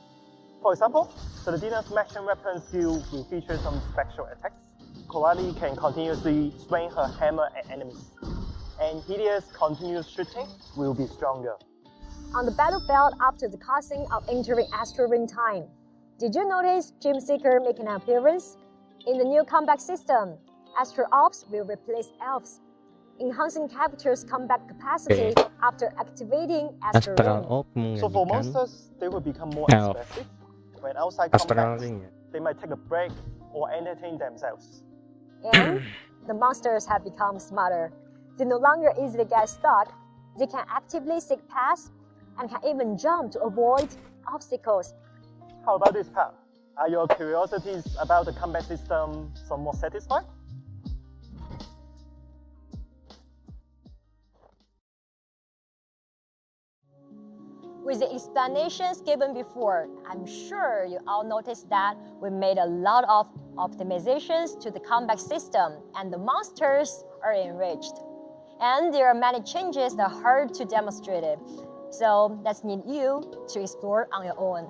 For example, Sinadina's maximum weapon skill will feature some special attacks. Coralie can continuously swing her hammer at enemies, and Hylia's continuous shooting will be stronger. On the battlefield after the casting of entering Astral Ring time, did you notice Gem Seeker making an appearance? In the new combat system, Astral Ops will replace Elves, enhancing characters' combat capacity after activating Astral Ring. So for monsters, they will become more expressive. When outside combat, they might take a break or entertain themselves. And the monsters have become smarter. They no longer easily get stuck. They can actively seek paths and can even jump to avoid obstacles. How about this part? Are your curiosities about the combat system somewhat satisfied? With the explanations given before, I'm sure you all noticed that we made a lot of optimizations to the combat system and the monsters are enriched. And there are many changes that are hard to demonstrate it. So let's need you to explore on your own.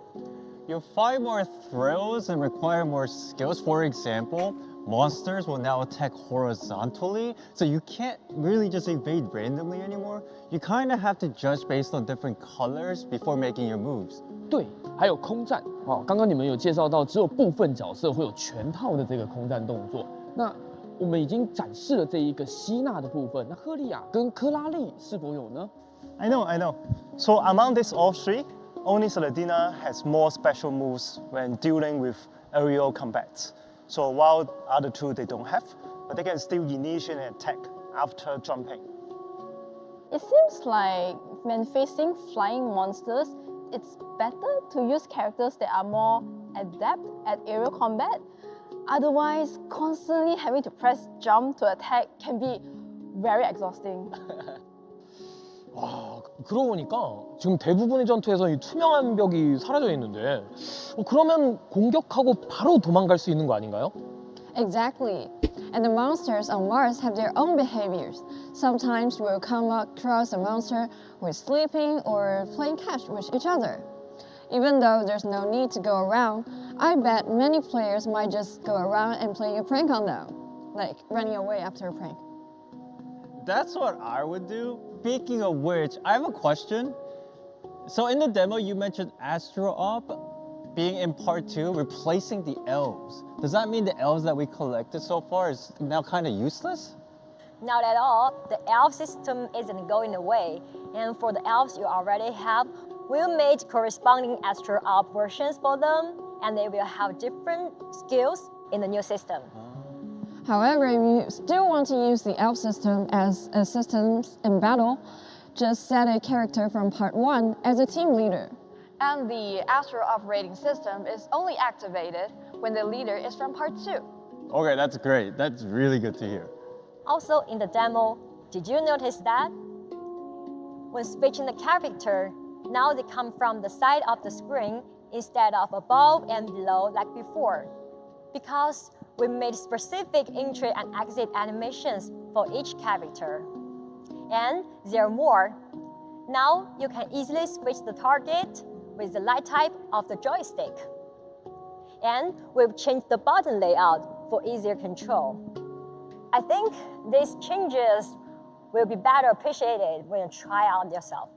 You'll find more thrills and require more skills. For example, monsters will now attack horizontally, so you can't really just evade randomly anymore. You kind of have to judge based on different colors before making your moves. 对，还有空战哦，刚刚你们有介绍到，只有部分角色会有全套的这个空战动作。那我们已经展示了这一个吸纳的部分，那赫利亚跟科拉利是否有呢？ I know. So among these all three, only Saladina has more special moves when dealing with aerial combat. So while other two they don't have, but they can still initiate an attack after jumping. It seems like when facing flying monsters, it's better to use characters that are more adept at aerial combat. Otherwise, constantly having to press jump to attack can be very exhausting. 와, 그러고 보니까 지금 대부분의 전투에서 이 투명한 벽이 사라져 있는데 그러면 공격하고 바로 도망갈 수 있는 거 아닌가요? Exactly. And the monsters on Mars have their own behaviors. Sometimes we'll come across a monster who is sleeping or playing catch with each other. Even though there's no need to go around, I bet many players might just go around and play a prank on them, like running away after a prank. That's what I would do. Speaking of which, I have a question. So in the demo, you mentioned Astro Op being in part 2, replacing the elves. Does that mean the elves that we collected so far is now kind of useless? Not at all. The elf system isn't going away. And for the elves you already have, we made corresponding Astro Op versions for them, and they will have different skills in the new system. However, if you still want to use the elf system as a system in battle, just set a character from part 1 as a team leader. And the Astro operating system is only activated when the leader is from part 2. Okay, that's great. That's really good to hear. Also in the demo, did you notice that? When switching the character, now they come from the side of the screen instead of above and below like before. Because we made specific entry and exit animations for each character. And there are more. Now you can easily switch the target with the light type of the joystick. And we've changed the button layout for easier control. I think these changes will be better appreciated when you try out yourself.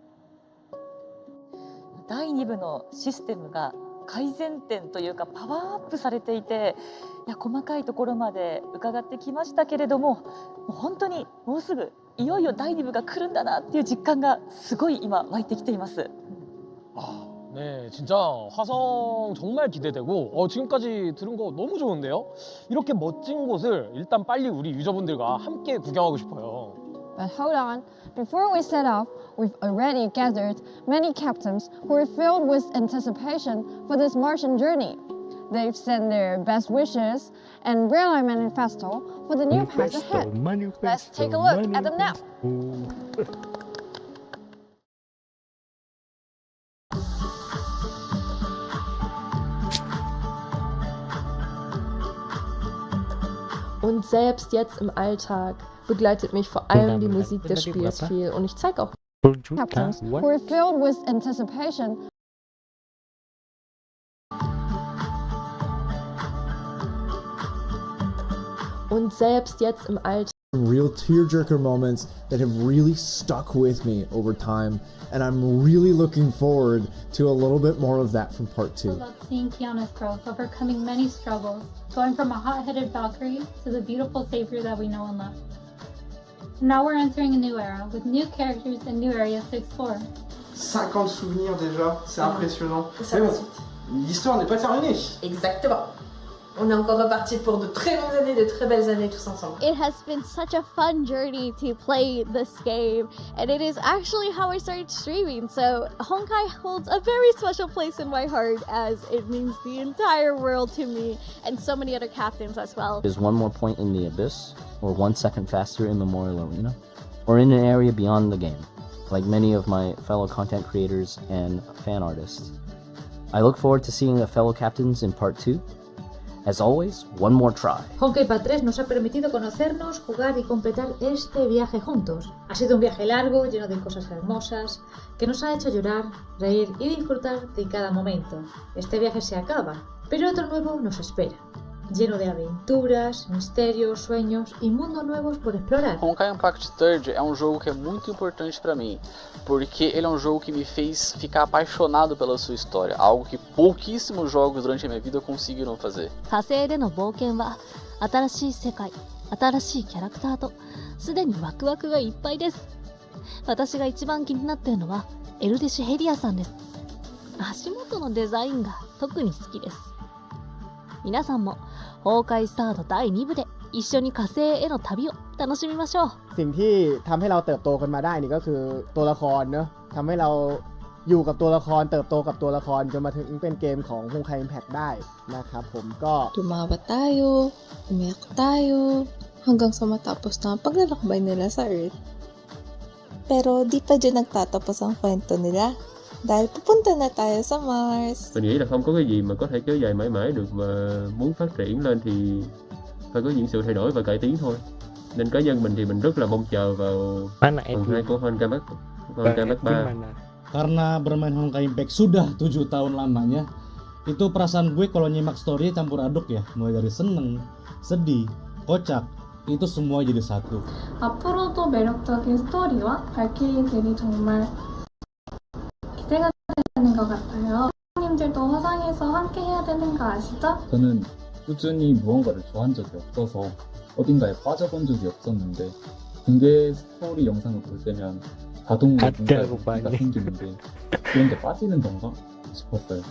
第2部のシステムが改善点というかパワーアップされていて、細かいところまで伺ってきましたけれども、もう本当にもうすぐいよいよ第2部が来るんだなっていう実感がすごい今湧いてきています。 네, 진짜 화성 정말 기대되고 지금까지 들은 거 너무 좋은데요? 이렇게 멋진 곳을 일단 빨리 우리 유저분들과 함께 구경하고 싶어요. But hold on, before we set off, we've already gathered many captains who are filled with anticipation for this Martian journey. They've sent their best wishes and real-life manifesto for the new path ahead. Let's take a look at them now. Und selbst jetzt im Alltag begleitet mich vor allem die Musik des Spiels viel und ich zeige auch Captains who are filled with anticipation. Und selbst jetzt im Alltag real tearjerker moments that have really stuck with me over time, and I'm really looking forward to a little bit more of that from part 2. I love seeing Kiana's growth, overcoming many struggles, going from a hot-headed Valkyrie to the beautiful savior that we know and love. Now we're entering a new era, with new characters and new areas to explore. 50 souvenirs déjà, c'est impressionnant. Mais bon, l'histoire n'est pas terminée. Exactement. On est encore reparti pour de très longues années, de très belles années tous ensemble. It has been such a fun journey to play this game, and it is actually how I started streaming, so Honkai holds a very special place in my heart as it means the entire world to me, and so many other captains as well. Is one more point in the abyss, or 1 second faster in Memorial Arena, or in an area beyond the game, like many of my fellow content creators and fan artists. I look forward to seeing the fellow captains in part 2. As always, one more try. Honkai Impact 3 nos ha permitido conocernos, jugar y completar este viaje juntos. Ha sido un viaje largo, lleno de cosas hermosas, que nos ha hecho llorar, reír y disfrutar de cada momento. Este viaje se acaba, pero otro nuevo nos espera. lleno de aventuras, misterios, sueños y mundos nuevos por explorar. Honkai Impact Third é um jogo que é muito importante para mim, porque ele é um jogo que me fez ficar apaixonado pela sua história, algo que pouquíssimos jogos durante a minha vida conseguiram fazer. 火星での冒険は新しい世界、新しいキャラクターとすでにワクワクがいっぱいです。私が一番気になっているのはエルディシュヘリアさんです。足元のデザインが特に好きです。皆さんも崩壊スタート第2部で一緒に火星への旅を楽しみましょう。สิ่งที่ทำให้เราเติบโตกันมาได้นี่ก็คือตัวละครเนอะทำให้เราอยู่กับตัวละครเติบโตกับตัวละครจนมาถึงเป็นเกมของ Honkai Impact ได้นะครับผมก็ Tumawa tayo, umiyak tayo, hanggang sa matapos na ang paglalakbay nila sa Earth. Pero di pa dyan nagtatapos ang kwento nila. Dahil pupunta na tayo sa Mars. Mình nghĩ là không có cái gì mà có thể kéo dài mãi mãi được, và muốn phát triển lên thì phải có những sự thay đổi và cải tiến thôi. Nên cá nhân mình thì mình rất là mong chờ vào phần 2 của Honkai Impact 3. Karena bermain Honkai Impact sudah 7 tahun lamanya, itu perasaan gue kalau nyimak story campur aduk ya. Mulai dari seneng, sedih, kocak, itu semua jadi satu. 앞으로도 매력적인 스토리와 발키리들이 정말 기대가 되는 것 같아요. 님들도 화상에서 함께 해야 되는 거 아시죠? 저는 꾸준히 무언가를 좋아한 적이 없어서 어딘가에 빠져본 적이 없었는데 공개 스토리 영상을 볼 때면 자동으로 뭔가 생기는데 그런 게 빠지는 건가 싶었어요.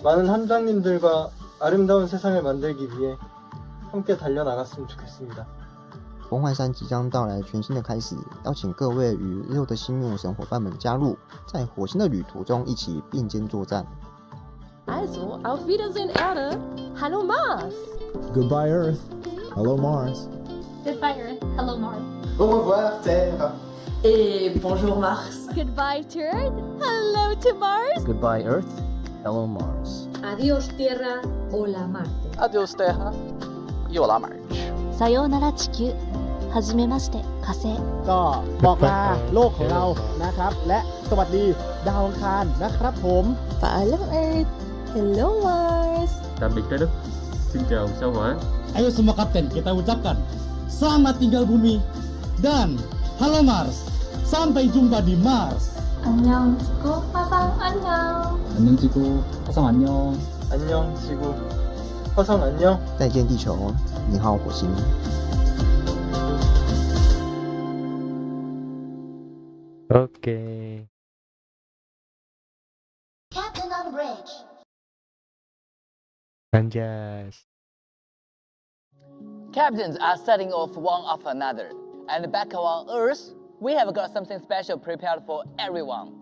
많은 함장님들과 아름다운 세상을 만들기 위해 함께 달려나갔으면 좋겠습니다. 崩坏3即将到来全新的开始，邀请各位与日后的新木神伙伴们加入，在火星的旅途中一起并肩作战。Also, auf Wiedersehen Erde. Hallo Mars. Goodbye Earth. Hello Mars. Goodbye Earth, hello Mars. Au revoir Terre. Et bonjour Mars. Goodbye Earth, hello to Mars. Goodbye Earth, hello Mars. Adiós Tierra, hola Marte. Adeus Terra e olá Marte. さようなら地球。はじめまして火星。ก็บอกลาโลกของเรานะครับและสวัสดีดาวอังคารนะครับผม Paalam Earth, hello Mars. Tạm biệt trái đất. Xin chào sao hỏa. Ayo semua kapten kita ucapkan selamat tinggal bumi dan halo Mars. Sampai jumpa di Mars. 안녕 지구, 화상 안녕. 안녕 지구, 화상 안녕. 안녕 지구, 화상 안녕. 再见地球，你好火星。Okay. Captain on bridge. Anjas. Captains are setting off one after another, and back on Earth, we have got something special prepared for everyone.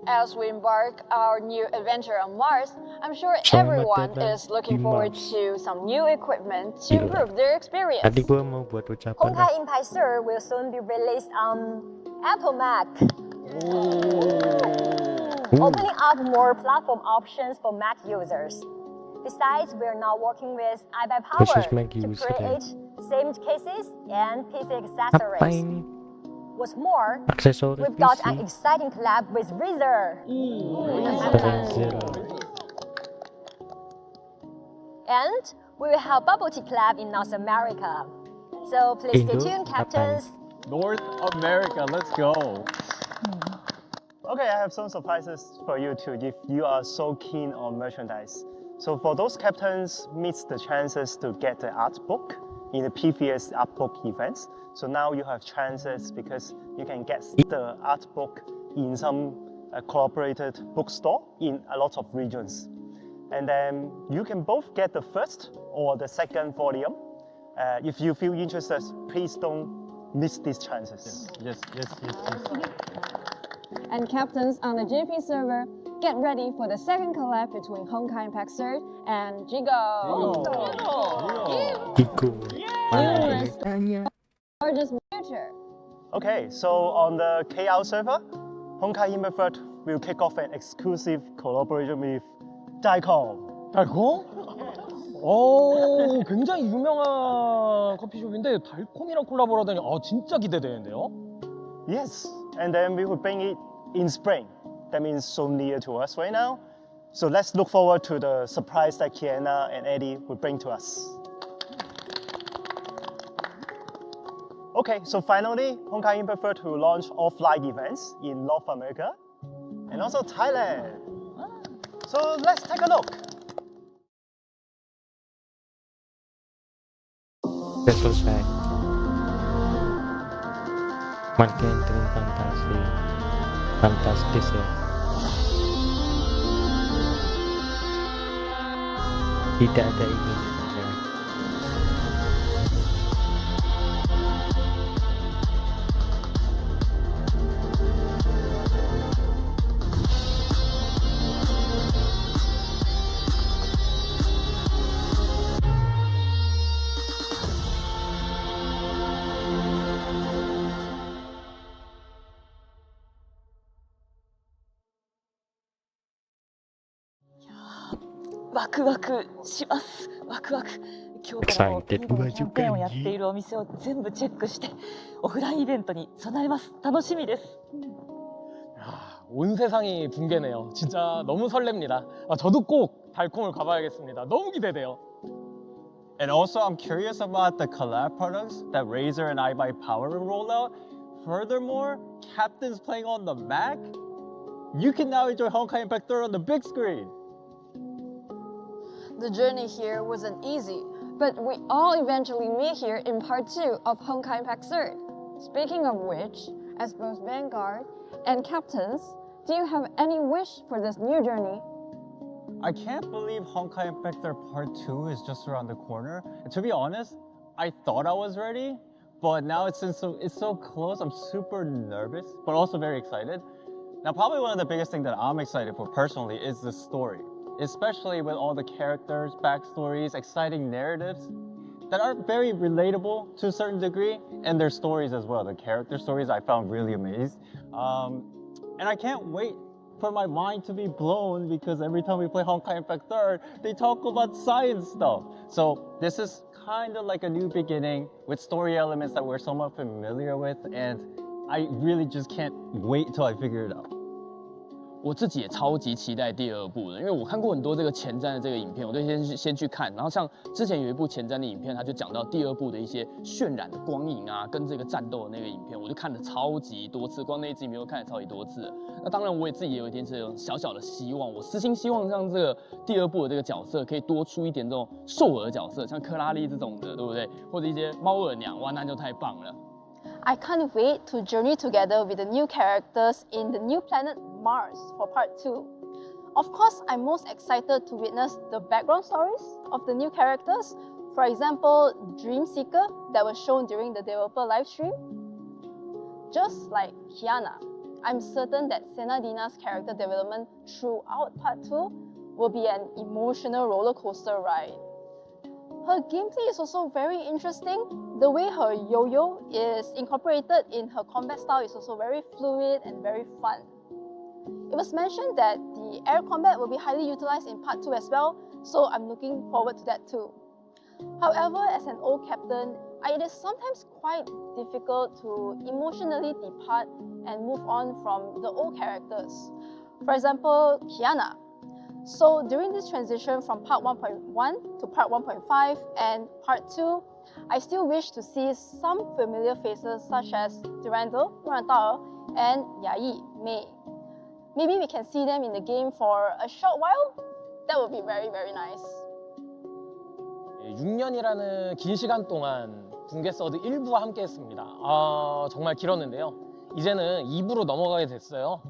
As we embark our new adventure on Mars, I'm sure everyone is looking forward to some new equipment to improve their experience. Tadi gua mau buat ucapan. Honkai Impact Third will soon be released on Apple Mac. Opening up more platform options for Mac users. Besides, we are now working with iPower to create same cases and PC accessories. What's more, we've got an exciting collab with Razer. And we will have Bubble Tea collab in North America. So please stay tuned, Captains. North America, let's go. Okay, I have some surprises for you too if you are so keen on merchandise. So for those captains, meets the chances to get the art book in the previous art book events. So now you have chances because you can get the art book in some cooperated bookstore in a lot of regions. And then you can both get the first or the second volume. If you feel interested, please don't miss these chances. Yes. And captains on the JP server, get ready for the second collab between Honkai Impact Third and Jigo. Largest future. Okay, so on the KL server, Honkai Impact Third will kick off an exclusive collaboration with Daikon. 달콤? 오, 굉장히 유명한 커피숍인데 달콤이랑 콜라보를 하다니 진짜 기대되는데요? Yes, and then we will bring it in spring. That means so near to us right now. So let's look forward to the surprise that Kiana and Eddie will bring to us. Okay, so finally, Honkai Impact Third will launch offline events in North America and also Thailand. So let's take a look. Udah selesai. Makin dengan fantastis ya. Tidak ada ini. Waku-waku します。ワクワク。今日からもキャンペーンをやっているお店を全部チェックしてオフラインイベントに備えます。楽しみです。온 세상이 붕괴네요. 진짜 너무 설렙니다. 저도 꼭 달콤을 가봐야겠습니다. 너무 기대돼요. And also, I'm curious about the collab products that Razer and iBuyPower will roll out. Furthermore, Captain's playing on the Mac. You can now enjoy Honkai Impact 3 on the big screen. The journey here wasn't easy, but we all eventually meet here in part 2 of Honkai Impact Third. Speaking of which, as both Vanguard and Captains, do you have any wish for this new journey? I can't believe Honkai Impact Third part 2 is just around the corner. And to be honest, I thought I was ready, but now it's so close. I'm super nervous, but also very excited. Now, probably one of the biggest things that I'm excited for personally is the story. Especially with all the characters, backstories, exciting narratives that are very relatable to a certain degree, and their stories as well. The character stories I found really amazing. And I can't wait for my mind to be blown because every time we play Honkai Impact Third, they talk about science stuff. So this is kind of like a new beginning with story elements that we're somewhat familiar with, and I really just can't wait till I figure it out. 我自己也超级期待第2部的，因为我看过很多这个前瞻的这个影片，我就先去看。然后像之前有一部前瞻的影片，他就讲到第2部的一些渲染的光影啊，跟这个战斗的那个影片，我就看了超级多次，光那一支影片我看了超级多次。那当然我也自己也有一点这种小小的希望，我私心希望让这个第2部的这个角色可以多出一点这种兽耳角色，像克拉丽这种的，对不对？或者一些猫耳娘，哇，那就太棒了。I can't wait to journey together with the new characters in the new planet Mars for part 2. Of course, I'm most excited to witness the background stories of the new characters. For example, Dream Seeker that was shown during the developer livestream. Just like Kiana, I'm certain that Senadina's character development throughout part 2 will be an emotional roller coaster ride. Her gameplay is also very interesting. The way her yo-yo is incorporated in her combat style is also very fluid and very fun. It was mentioned that the air combat will be highly utilized in part 2 as well, so I'm looking forward to that too. However, as an old captain, it is sometimes quite difficult to emotionally depart and move on from the old characters. For example, Kiana. So during this transition from part 1.1 to part 1.5 and part 2, I still wish to see some familiar faces such as Durandal, Murantao, and Yai, Mei. Maybe we can see them in the game for a short while? That would be very, very nice. 6년이라는 긴 시간 동안 붕괴 서드 1부와 함께 했습니다. 정말 길었는데요. 이제는 2부로 넘어가게 됐어요.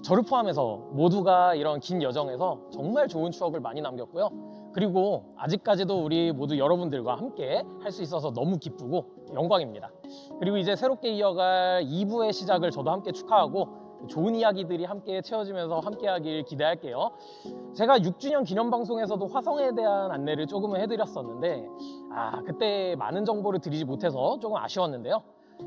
저를 포함해서 모두가 이런 긴 여정에서 정말 좋은 추억을 많이 남겼고요. 그리고 아직까지도 우리 모두 여러분들과 함께 할 수 있어서 너무 기쁘고 영광입니다. 그리고 이제 새롭게 이어갈 2부의 시작을 저도 함께 축하하고 좋은 이야기들이 함께 채워지면서 함께하길 기대할게요. 제가 6주년 기념 방송에서도 화성에 대한 안내를 조금은 해드렸었는데 그때 많은 정보를 드리지 못해서 조금 아쉬웠는데요.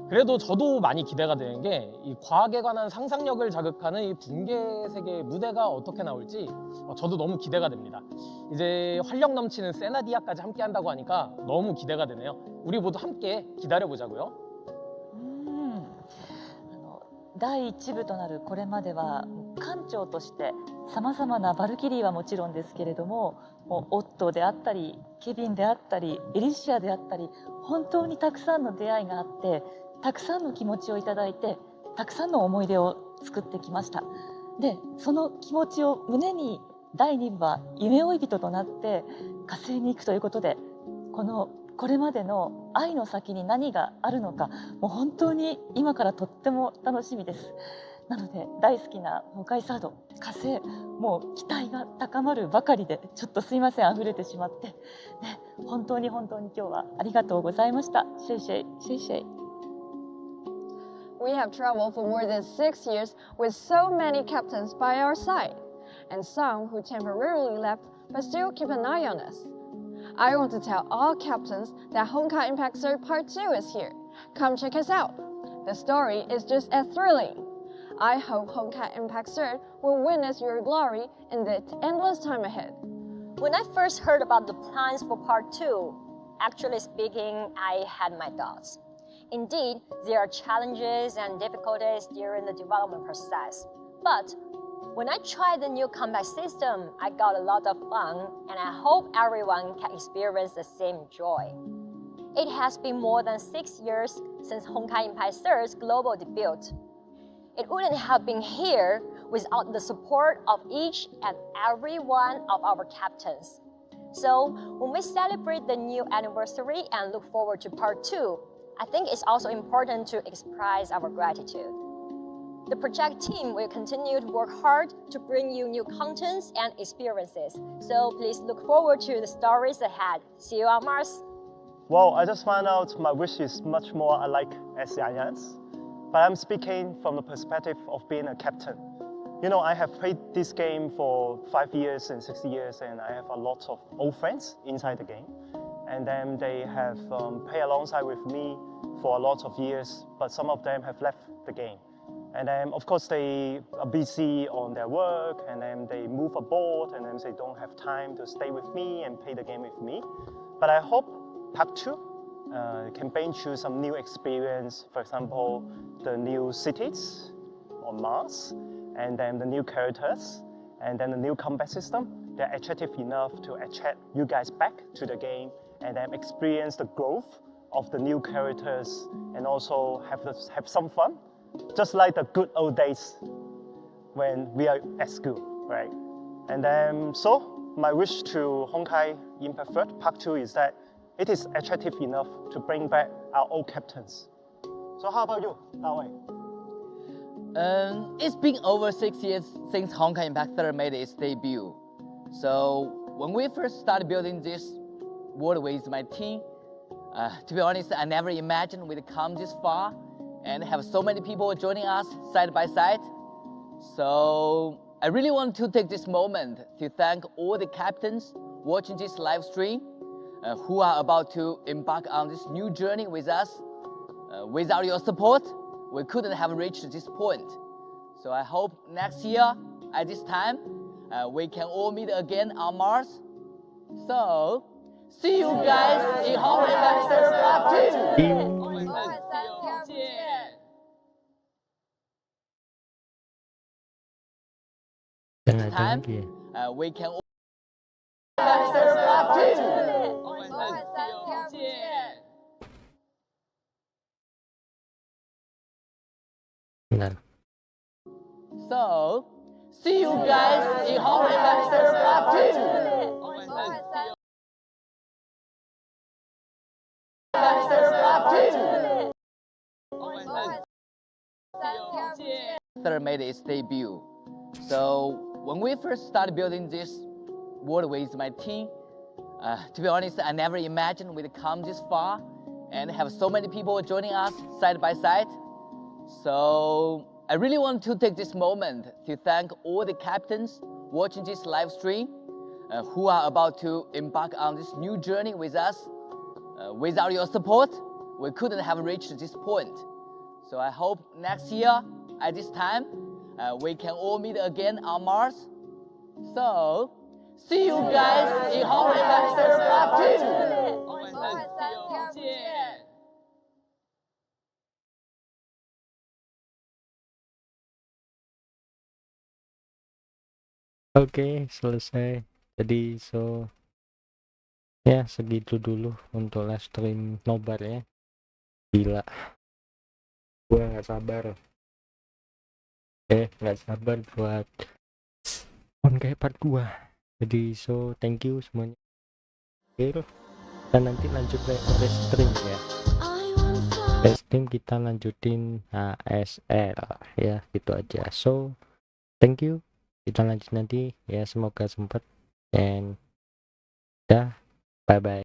그래도 저도 많이 기대가 되는 게 이 과학에 관한 상상력을 자극하는 이 붕괴 세계의 무대가 어떻게 나올지 저도 너무 기대가 됩니다. 이제 활력 넘치는 세나디아까지 함께 한다고 하니까 너무 기대가 되네요. 우리 모두 함께 기다려보자고요. 第1部となるこれまでは館長としてさまざまなバルキリーはもちろんですけれども、オットーであったりケビンであったりエリシアであったり、本当にたくさんの出会いがあって、たくさんの気持ちをいただいて、たくさんの思い出を作ってきました。でその気持ちを胸に第2部は夢追い人となって火星に行くということで、これまでの愛の先に何があるのか、もう本当に今からとっても楽しみです。なので大好きな崩壊サード火星、もう期待が高まるばかりで、ちょっとすいません溢れてしまって、ね、本当に今日はありがとうございました。シェイシェイシェイシェイ。We have traveled for more than 6 years with so many captains by our side, and some who temporarily left but still keep an eye on us. I want to tell all captains that Honkai Impact Third Part 2 is here. Come check us out. The story is just as thrilling. I hope Honkai Impact Third will witness your glory in the endless time ahead. When I first heard about the plans for Part 2, actually speaking, I had my doubts. Indeed, there are challenges and difficulties during the development process. But when I tried the new combat system, I got a lot of fun, and I hope everyone can experience the same joy. It has been more than 6 years since Honkai Impact Third's global debut. It wouldn't have been here without the support of each and every one of our captains. So when we celebrate the new anniversary and look forward to Part 2, I think it's also important to express our gratitude. The project team will continue to work hard to bring you new contents and experiences. So please look forward to the stories ahead. See you on Mars. Well, I just found out my wish is much more alike as Yanyan's, but I'm speaking from the perspective of being a captain. You know, I have played this game for 5 years and 6 years, and I have a lot of old friends inside the game. And then they have played alongside with me for a lot of years, but some of them have left the game. And then, of course, they are busy on their work, and then they move abroad, and then they don't have time to stay with me and play the game with me. But I hope Part 2 can bring you some new experience, for example, the new cities on Mars, and then the new characters, and then the new combat system. They're attractive enough to attract you guys back to the game, and then experience the growth of the new characters, and also have some fun, just like the good old days when we are at school, right? And then, so my wish to Honkai Impact Third Part 2 is that it is attractive enough to bring back our old captains. So how about you, Dawei? It's been over 6 years since Honkai Impact Third made its debut. So when we first started building this world with my team, to be honest, I never imagined we'd come this far and have so many people joining us side by side. So I really want to take this moment to thank all the captains watching this live stream who are about to embark on this new journey with us. Without your support, we couldn't have reached this point. So I hope next year at this time we can all meet again on Mars. So see you guys in Honkai Impact Third Part 2. Next time we can all Impact Third Part 2. So see you guys in Honkai Impact Third Part 2. Third made its debut. So when we first started building this world with my team, to be honest, I never imagined we'd come this far and have so many people joining us side by side. So I really want to take this moment to thank all the captains watching this live stream who are about to embark on this new journey with us. Without your support, we couldn't have reached this point. So I hope next year at this time we can all meet again on Mars. So see you guys in Honkai Impact Third Part 2. Oke, selesai. Jadi ya segitu dulu untuk live stream Nobar ya. Gila, gue nggak sabar buat Honkai part 2. Jadi thank you semuanya. Dan nanti lanjut live stream ya. Live stream kita lanjutin ASL ya, gitu aja. Thank you. Kita lanjut nanti ya, semoga sempat. And bye bye.